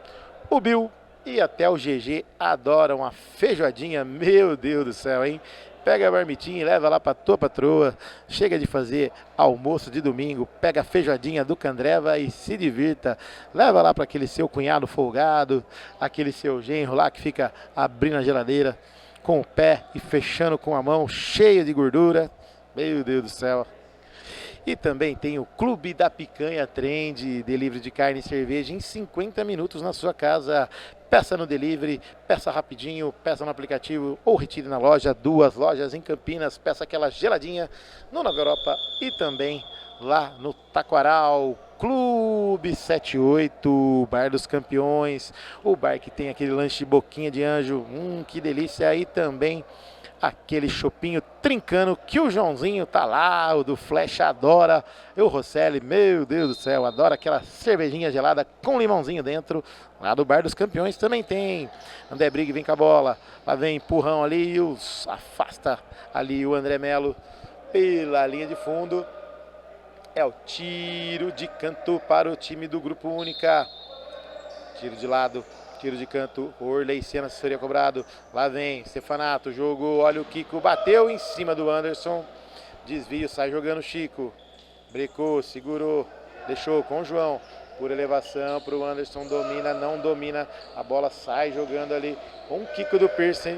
o Bill e até o GG adoram a feijoadinha. Meu Deus do céu, hein? Pega a marmitinha e leva lá pra tua patroa. Chega de fazer almoço de domingo, pega a feijoadinha do Candreva e se divirta. Leva lá para aquele seu cunhado folgado, aquele seu genro lá que fica abrindo a geladeira com o pé e fechando com a mão, cheio de gordura. Meu Deus do céu. E também tem o Clube da Picanha Trend, delivery de carne e cerveja em 50 minutos na sua casa. Peça no delivery, peça rapidinho, peça no aplicativo ou retire na loja. 2 lojas em Campinas, peça aquela geladinha no Nova Europa e também lá no Taquaral. Clube 78, Bar dos Campeões, o bar que tem aquele lanche de boquinha de anjo, que delícia, aí também aquele chopinho trincando que o Joãozinho tá lá, o do Flash adora, e o Rosselli, meu Deus do céu, adora aquela cervejinha gelada com limãozinho dentro. Lá do Bar dos Campeões também tem. André Brigue vem com a bola, lá vem empurrão ali, afasta ali o André Melo pela linha de fundo. É o tiro de canto para o time do Grupo Única. Tiro de lado, tiro de canto, Orley Senna seria cobrado. Lá vem Stefanato, jogo, olha o Kiko, bateu em cima do Anderson. Desvio, sai jogando o Chico. Brecou, segurou, deixou com o João. Por elevação para o Anderson, domina, não domina. A bola sai jogando ali com o Kiko do Pearson,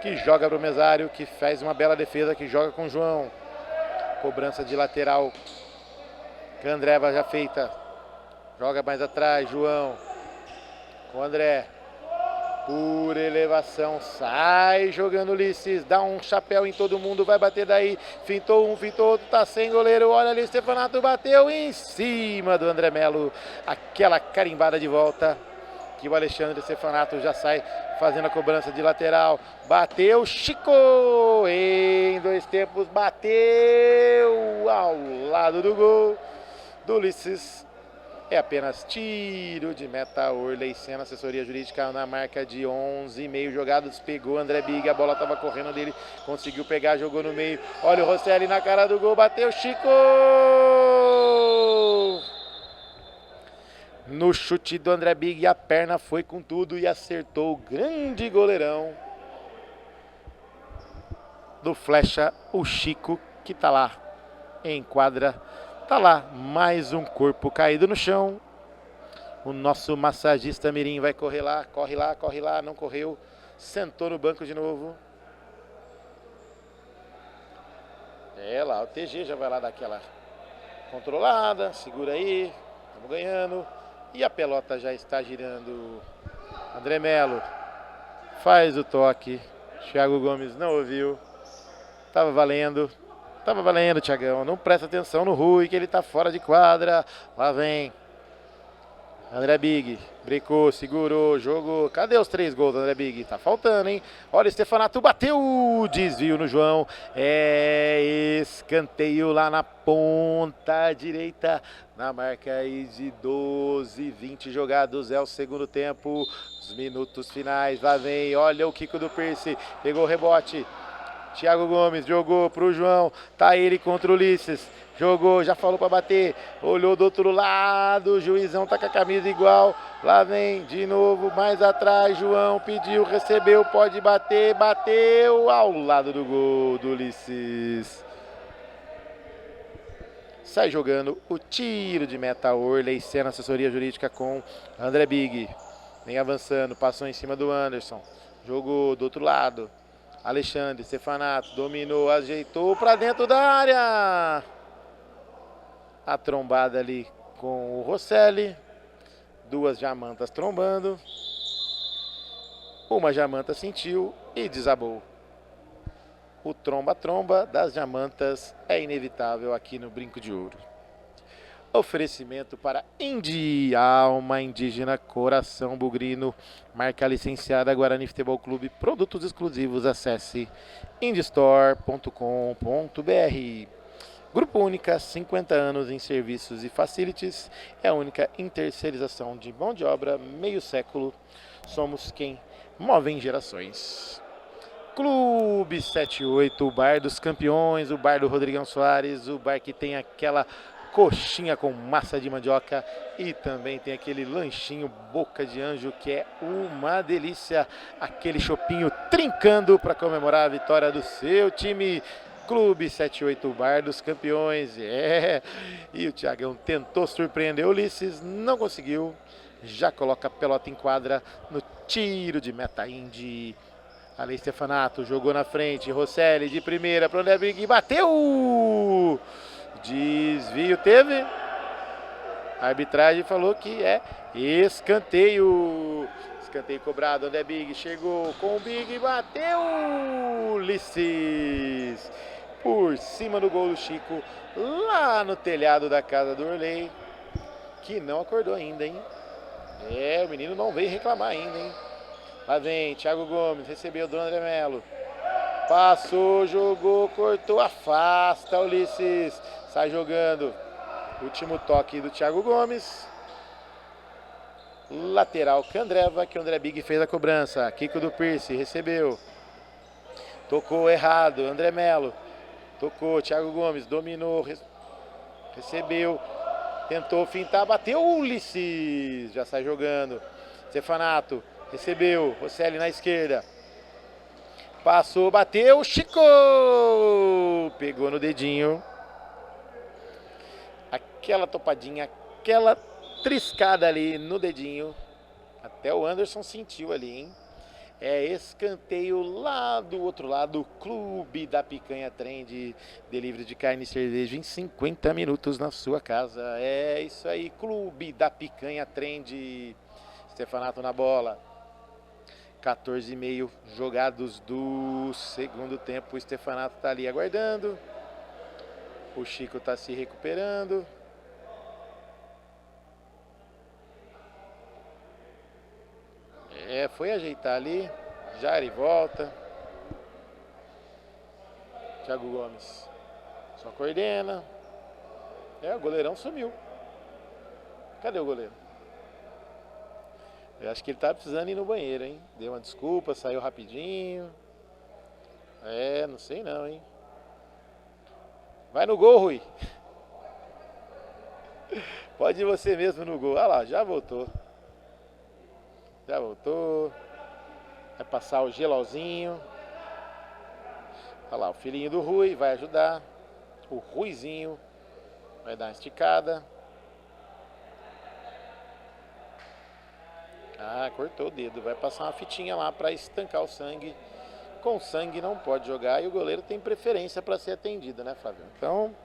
que joga para o Mesário, que faz uma bela defesa, que joga com o João. Cobrança de lateral. Candreva já feita. Joga mais atrás, João. Com o André. Por elevação. Sai jogando Ulisses. Dá um chapéu em todo mundo. Vai bater daí. Fintou um, fintou outro. Tá sem goleiro. Olha ali, Stefanato bateu em cima do André Melo. Aquela carimbada de volta. Que o Alexandre Stefanato já sai fazendo a cobrança de lateral. Bateu, Chico! Em 2 tempos. Bateu ao lado do gol do Ulisses. É apenas tiro de meta. Orley Senna, assessoria jurídica na marca de 11,5 jogados. Pegou André Big, a bola estava correndo dele. Conseguiu pegar, jogou no meio. Olha o Rosselli na cara do gol, bateu, Chico! No chute do André Big, a perna foi com tudo e acertou o grande goleirão do Flecha, o Chico, que tá lá em quadra. Tá lá, mais um corpo caído no chão. O nosso massagista Mirim vai correr lá, corre lá, não correu. Sentou no banco de novo. É lá, o TG já vai lá dar aquela controlada. Segura aí, estamos ganhando. E a pelota já está girando. André Melo faz o toque. Thiago Gomes não ouviu. Tava valendo, Thiagão. Não presta atenção no Rui, que ele tá fora de quadra. Lá vem André Big. Brecou, segurou, jogou. Cadê os 3 gols do André Big? Tá faltando, hein? Olha, Stefanato bateu. Desvio no João. É escanteio lá na ponta direita. Na marca aí de 12, 20 jogados. É o segundo tempo. Os minutos finais. Lá vem. Olha o Kiko do Percy. Pegou o rebote. Thiago Gomes jogou pro João, tá ele contra o Ulisses, jogou, já falou para bater, olhou do outro lado, o juizão tá com a camisa igual, lá vem de novo, mais atrás, João pediu, recebeu, pode bater, bateu ao lado do gol do Ulisses. Sai jogando o tiro de meta. Orley Senna, assessoria jurídica com André Big, vem avançando, passou em cima do Anderson, jogou do outro lado. Alexandre Stefanato dominou, ajeitou para dentro da área. A trombada ali com o Rosselli. 2 jamantas trombando. Uma jamanta sentiu e desabou. O tromba-tromba das jamantas é inevitável aqui no Brinco de Ouro. Oferecimento para Indi, alma indígena, coração bugrino, marca licenciada Guarani Futebol Clube, produtos exclusivos, acesse indistore.com.br. Grupo Única, 50 anos em serviços e facilities, é a única terceirização de mão de obra, meio século, somos quem move gerações. Clube 78, o Bar dos Campeões, o Bar do Rodrigão Soares, o bar que tem aquela coxinha com massa de mandioca e também tem aquele lanchinho boca de anjo que é uma delícia, aquele chopinho trincando para comemorar a vitória do seu time. Clube 78, Bar dos Campeões, e o Thiagão tentou surpreender o Ulisses, não conseguiu, já coloca a pelota em quadra no tiro de meta Indy. Ali Stefanato jogou na frente, Rosselli de primeira para o André Big, bateu! Desvio teve. A arbitragem falou que é escanteio. Escanteio cobrado. André Big chegou com o Big. Bateu. Ulisses. Por cima do gol do Chico. Lá no telhado da casa do Orley. que não acordou ainda, hein? O menino não veio reclamar ainda, hein? Lá vem, Thiago Gomes, recebeu do André Melo. Passou, jogou, cortou, afasta Ulisses. Sai jogando. Último toque do Thiago Gomes. Lateral Candreva, que o André Big fez a cobrança. Kiko do Pierce, recebeu. Tocou errado, André Melo. Tocou, Thiago Gomes, dominou. Recebeu. Tentou fintar, bateu Ulisses. Já sai jogando. Stefanato, recebeu. Rosselli na esquerda. Passou, bateu, Chico! Pegou no dedinho. Aquela topadinha, aquela triscada ali no dedinho. Até o Anderson sentiu ali, hein? Escanteio lá do outro lado. Clube da Picanha Trend. Delivery de carne e cerveja em 50 minutos na sua casa. É isso aí, Clube da Picanha Trend. Stefanato na bola. 14,5 jogados do segundo tempo. O Stefanato tá ali aguardando. O Chico tá se recuperando. Foi ajeitar ali. Já ele volta. Thiago Gomes só coordena. O goleirão sumiu. Cadê o goleiro? Eu acho que ele tá precisando ir no banheiro, hein? Deu uma desculpa, saiu rapidinho. Não sei não, hein? Vai no gol, Rui. Pode ir você mesmo no gol. Ah lá, já voltou. Já voltou. Vai passar o gelauzinho. Olha lá, o filhinho do Rui vai ajudar. O Ruizinho vai dar uma esticada. Cortou o dedo. Vai passar uma fitinha lá para estancar o sangue. Com sangue não pode jogar e o goleiro tem preferência para ser atendido, né, Flávio? Então,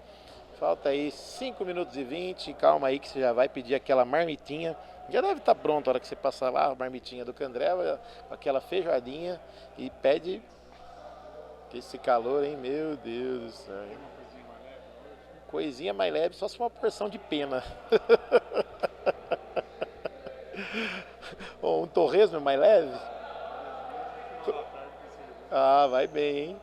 falta aí 5 minutos e 20. Calma aí que você já vai pedir aquela marmitinha. Já deve estar pronto a hora que você passar lá a marmitinha do Candreva, aquela feijoadinha e pede esse calor, hein? Meu Deus do céu. Coisinha mais leve, só se for uma porção de pena. Um torresmo mais leve? Vai bem, hein?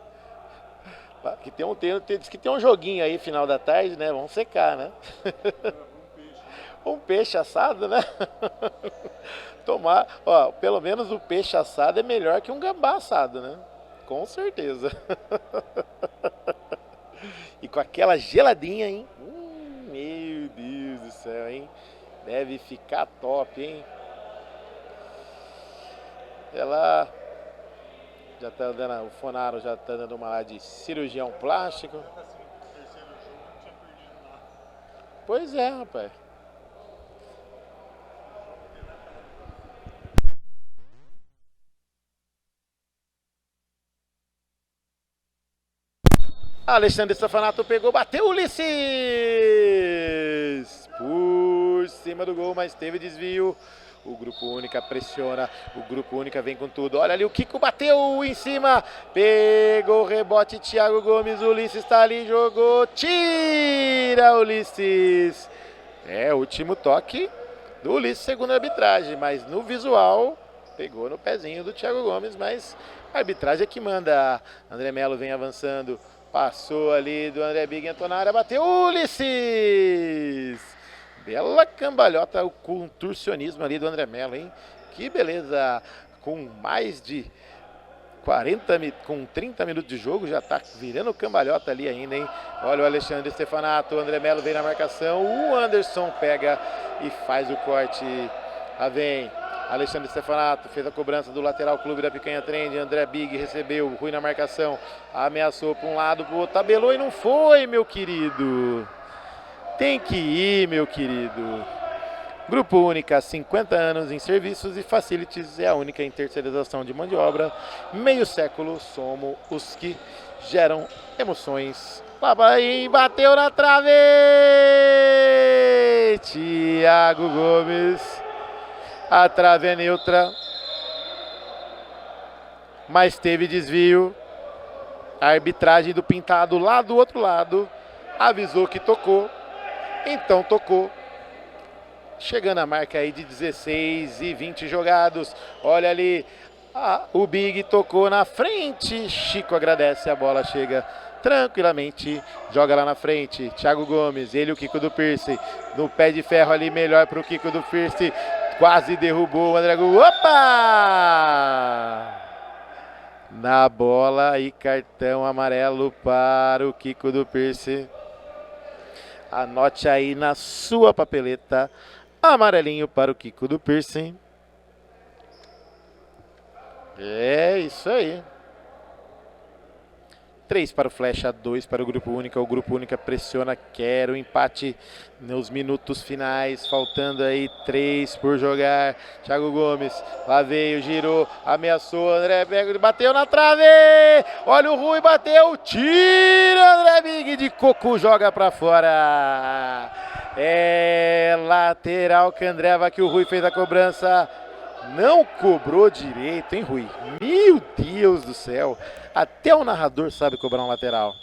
Diz que tem um joguinho aí final da tarde, né? Vamos secar, né? Um peixe assado, né? Pelo menos o peixe assado é melhor que um gambá assado, né? Com certeza. E com aquela geladinha, hein? Meu Deus do céu, hein? Deve ficar top, hein? Ela já tá dando, o Fonaro já tá dando uma lá de cirurgião plástico. Pois é, rapaz. Alexandre Stefanato pegou, bateu Ulisses! Por cima do gol, mas teve desvio. O Grupo Única pressiona, o Grupo Única vem com tudo. Olha ali, o Kiko bateu em cima, pegou o rebote, Thiago Gomes, o Ulisses está ali, jogou, tira Ulisses. Último toque do Ulisses segundo a arbitragem, mas no visual pegou no pezinho do Thiago Gomes, mas a arbitragem é que manda. André Melo vem avançando, passou ali do André Big, entrou na área, bateu Ulisses. Bela cambalhota, o contorcionismo ali do André Melo, hein? Que beleza, com mais de 30 minutos de jogo, já tá virando cambalhota ali ainda, hein? Olha o Alexandre Stefanato, o André Melo vem na marcação, o Anderson pega e faz o corte. Lá vem Alexandre Stefanato, fez a cobrança do lateral Clube da Picanha Trend, André Big recebeu, Rui na marcação, ameaçou para um lado, pro outro, tabelou e não foi, meu querido. Tem que ir, meu querido. Grupo Única, 50 anos em serviços e facilities, é a única em terceirização de mão de obra. Meio século, somos os que geram emoções. Lá vai, bateu na trave! Thiago Gomes. A trave é neutra. Mas teve desvio. A arbitragem do Pintado lá do outro lado avisou que tocou. Então tocou. chegando a marca aí de 16 e 20 jogados. Olha ali, o Big tocou na frente. Chico agradece, a bola chega tranquilamente, joga lá na frente. Thiago Gomes, ele e o Kiko do Pierce. No pé de ferro ali, melhor para o Kiko do Pierce. Quase derrubou o André Gugu. Opa! Na bola e cartão amarelo para o Kiko do Pierce. Anote aí na sua papeleta. Amarelinho para o Kiko do Pierce. É isso aí. 3 para o Flecha, 2 para o Grupo Única. O Grupo Única pressiona, quer o empate nos minutos finais. Faltando aí 3 por jogar. Thiago Gomes, lá veio, girou, ameaçou. André Big bateu na trave. Olha o Rui, bateu, tira. André Big de coco, joga para fora. É lateral que Andreva, que o Rui fez a cobrança. Não cobrou direito, hein, Rui? Meu Deus do céu. Até o narrador sabe cobrar um lateral.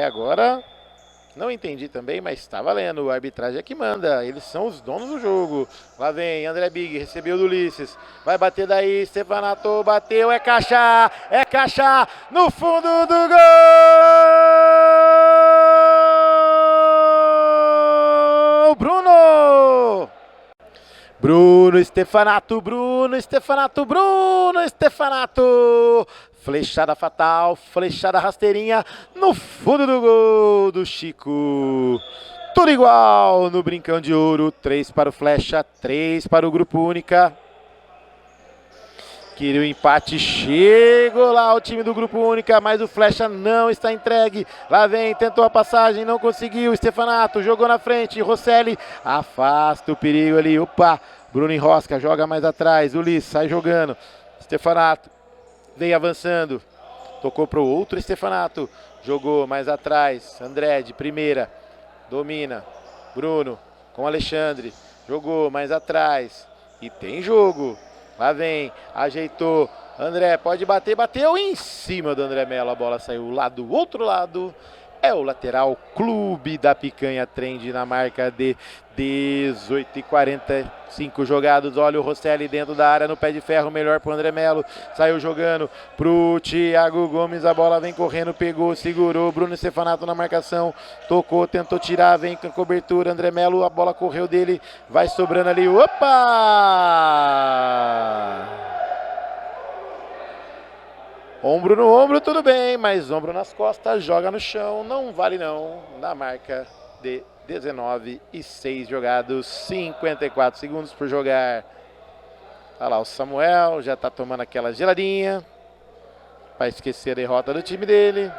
Agora não entendi também, mas está valendo. A arbitragem é que manda. Eles são os donos do jogo. Lá vem André Big, recebeu do Ulisses. Vai bater daí, Stefanato bateu, é caixa no fundo do gol! Bruno Stefanato. Flechada fatal, flechada rasteirinha no fundo do gol do Chico. Tudo igual no Brincão de Ouro. 3 para o Flecha, 3 para o Grupo Única. Queria o empate, chegou lá o time do Grupo Única, mas o Flecha não está entregue. Lá vem, tentou a passagem, não conseguiu. Stefanato jogou na frente, Rosselli afasta o perigo ali. Opa, Bruno enrosca, joga mais atrás. Ulisses sai jogando. Stefanato vem avançando, tocou para o outro Stefanato, jogou mais atrás. André de primeira, domina. Bruno com Alexandre, jogou mais atrás e tem jogo. Lá vem, ajeitou, André pode bater, bateu em cima do André Melo, a bola saiu lá do outro lado. É o lateral Clube da Picanha, trend na marca de 18:45 jogados. Olha o Rosselli dentro da área, no pé de ferro, melhor pro André Melo. Saiu jogando pro Thiago Gomes, a bola vem correndo, pegou, segurou. Bruno Stefanato na marcação, tocou, tentou tirar, vem com a cobertura. André Melo, a bola correu dele, vai sobrando ali. Opa! Ombro no ombro, tudo bem, mas ombro nas costas, joga no chão, não vale não, na marca de 19:06 jogados, 54 segundos por jogar. Olha lá, o Samuel já tá tomando aquela geladinha, para esquecer a derrota do time dele.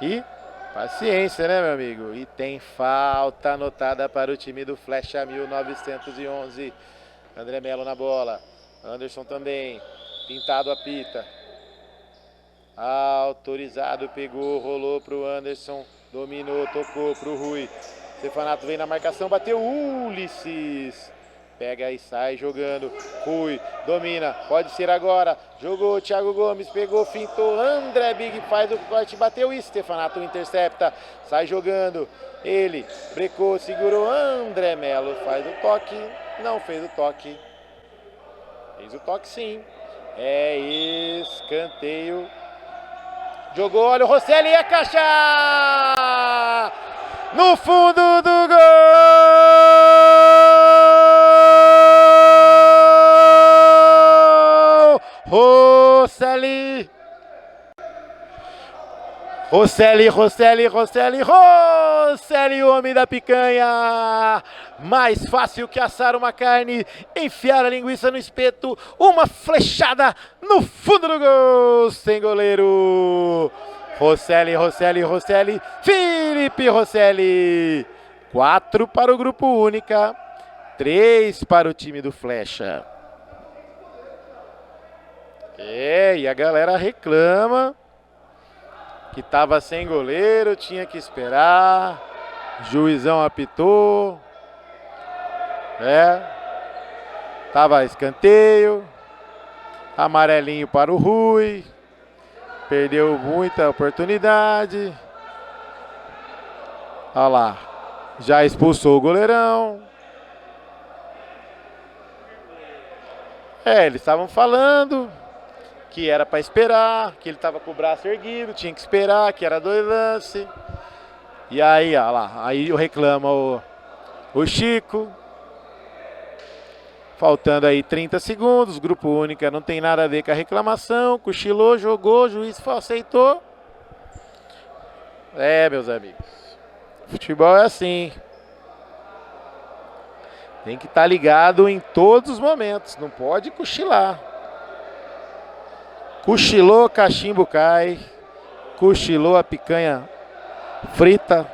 E paciência, né, meu amigo? E tem falta anotada para o time do Flecha 1911. André Melo na bola, Anderson também, pintado apita. Autorizado, pegou, rolou pro Anderson, dominou, tocou pro Rui. Stefanato vem na marcação, bateu, Ulisses. Pega e sai jogando. Rui, domina, pode ser agora. Jogou, Thiago Gomes, pegou, fintou. André Big faz o corte, bateu. Stefanato intercepta, sai jogando. Ele brecou, segurou. André Melo faz o toque. Não fez o toque. Fez o toque sim. É escanteio. Jogou, olha o Rosselli, é caixa! No fundo do gol! Rosselli! Rosselli, homem da picanha! Mais fácil que assar uma carne, enfiar a linguiça no espeto, uma flechada no fundo do gol, sem goleiro. Rosselli, Felipe Rosselli. 4 para o Grupo Única, 3 para o time do Flecha. E a galera reclama que estava sem goleiro, tinha que esperar. Juizão apitou. Tava escanteio. Amarelinho para o Rui. Perdeu muita oportunidade. Olha lá. Já expulsou o goleirão. Eles estavam falando que era para esperar, que ele estava com o braço erguido, tinha que esperar, que era 2 lances. E aí, olha lá, aí reclama o Chico. Faltando aí 30 segundos, grupo única não tem nada a ver com a reclamação. Cochilou, jogou, o juiz aceitou. Meus amigos, futebol é assim. Tem que estar ligado em todos os momentos, não pode cochilar. Cochilou, cachimbo cai. Cochilou, a picanha frita,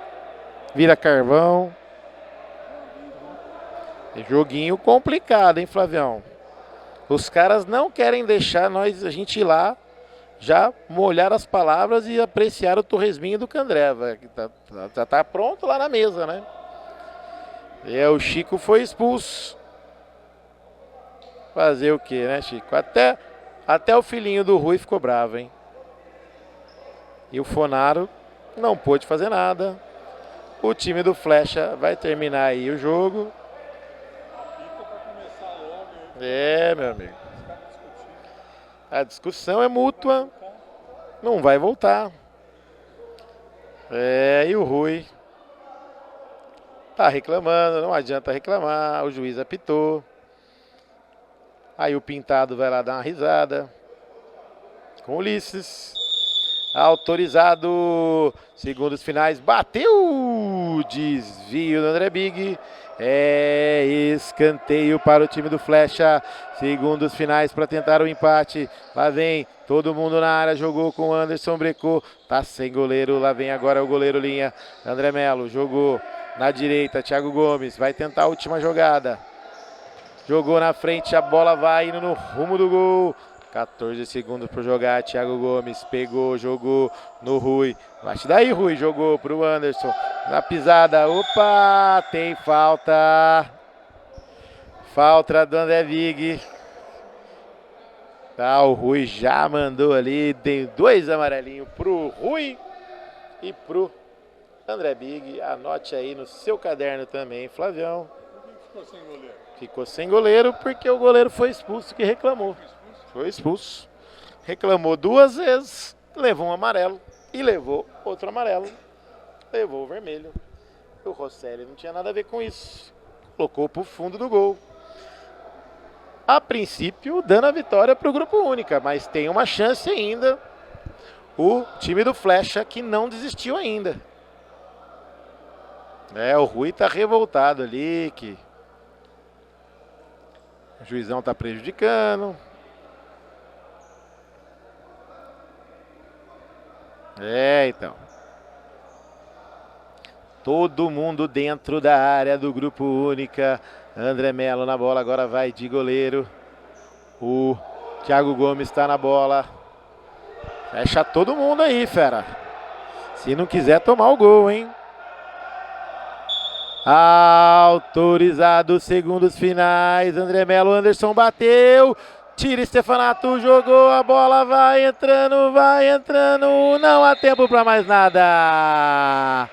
vira carvão. Joguinho complicado, hein, Flavião? Os caras não querem deixar a gente ir lá, já molhar as palavras e apreciar o torresminho do Candreva. Já tá pronto lá na mesa, né? O Chico foi expulso. Fazer o que, né, Chico? Até o filhinho do Rui ficou bravo, hein? E o Fonaro não pôde fazer nada. O time do Flecha vai terminar aí o jogo. Meu amigo. A discussão é mútua. Não vai voltar. E o Rui tá reclamando, não adianta reclamar. O juiz apitou. Aí o Pintado vai lá dar uma risada com o Ulisses. Autorizado. Segundos finais. Bateu. Desvio do André Big. Escanteio para o time do Flecha. Segundos finais para tentar o empate. Lá vem todo mundo na área. Jogou com o Anderson, brecou. Tá sem goleiro. Lá vem agora o goleiro linha. André Melo jogou na direita. Thiago Gomes vai tentar a última jogada. Jogou na frente. A bola vai indo no rumo do gol. 14 segundos para jogar. Thiago Gomes pegou, jogou no Rui. Bate daí, Rui. Jogou para o Anderson. Na pisada. Opa! Tem falta. Falta do André Vig. Tá, o Rui já mandou ali. Tem 2 amarelinhos pro Rui e pro André Big. Anote aí no seu caderno também, Flavião. Ficou sem goleiro? Ficou sem goleiro porque o goleiro foi expulso, que reclamou. Foi expulso. Reclamou 2 vezes, levou um amarelo e levou outro amarelo. Levou o vermelho. O Rosselli não tinha nada a ver com isso. Colocou pro fundo do gol. A princípio, dando a vitória pro grupo única, mas tem uma chance ainda. O time do Flecha que não desistiu ainda. O Rui tá revoltado ali, que o juizão tá prejudicando. Então. Todo mundo dentro da área do grupo única. André Melo na bola, agora vai de goleiro. O Thiago Gomes está na bola. Fecha todo mundo aí, fera. Se não quiser tomar o gol, hein? Autorizado, segundos finais. André Melo, Anderson bateu. Tira Stefanato, jogou, a bola vai entrando, não há tempo para mais nada.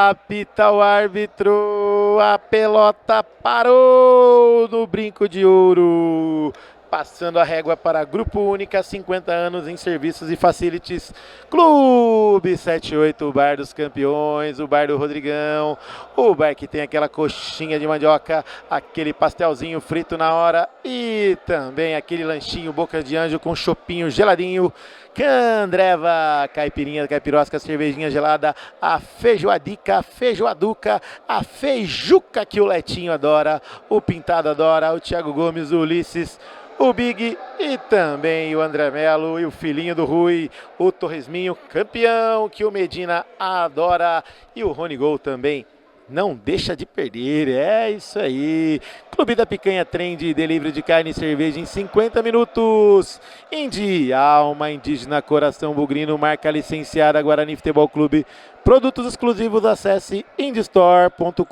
Apita o árbitro, a pelota parou no brinco de ouro. Passando a régua para Grupo Única, 50 anos em serviços e facilities. Clube 78, o bar dos campeões, o bar do Rodrigão. O bar que tem aquela coxinha de mandioca, aquele pastelzinho frito na hora e também aquele lanchinho boca de anjo com chopinho geladinho. Candreva, caipirinha, caipirosca, cervejinha gelada, a feijoadica, a feijoaduca, a feijuca que o Letinho adora, o Pintado adora, o Thiago Gomes, o Ulisses, o Big e também o André Melo e o filhinho do Rui, o Torresminho campeão que o Medina adora e o Rony Gol também não deixa de perder. É isso aí. Clube da Picanha Trend, delivery de carne e cerveja em 50 minutos. Indy, alma indígena, coração bugrino, marca licenciada Guarani Futebol Clube. Produtos exclusivos, acesse indystore.com.br.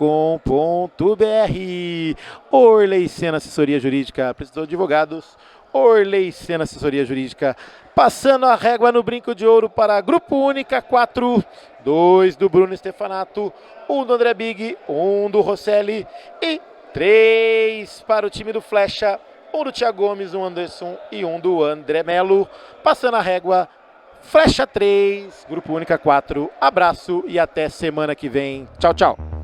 Orley Sena Assessoria Jurídica, precisou de advogados. Orley Sena, assessoria jurídica. Passando a régua no brinco de ouro para Grupo Única, 4, 2 do Bruno Stefanato, 1 do André Big, 1 do Rosselli e 3 para o time do Flecha, 1 do Thiago Gomes, 1 Anderson e 1 do André Melo. Passando a régua, Flecha 3, Grupo Única 4. Abraço e até semana que vem. Tchau, tchau.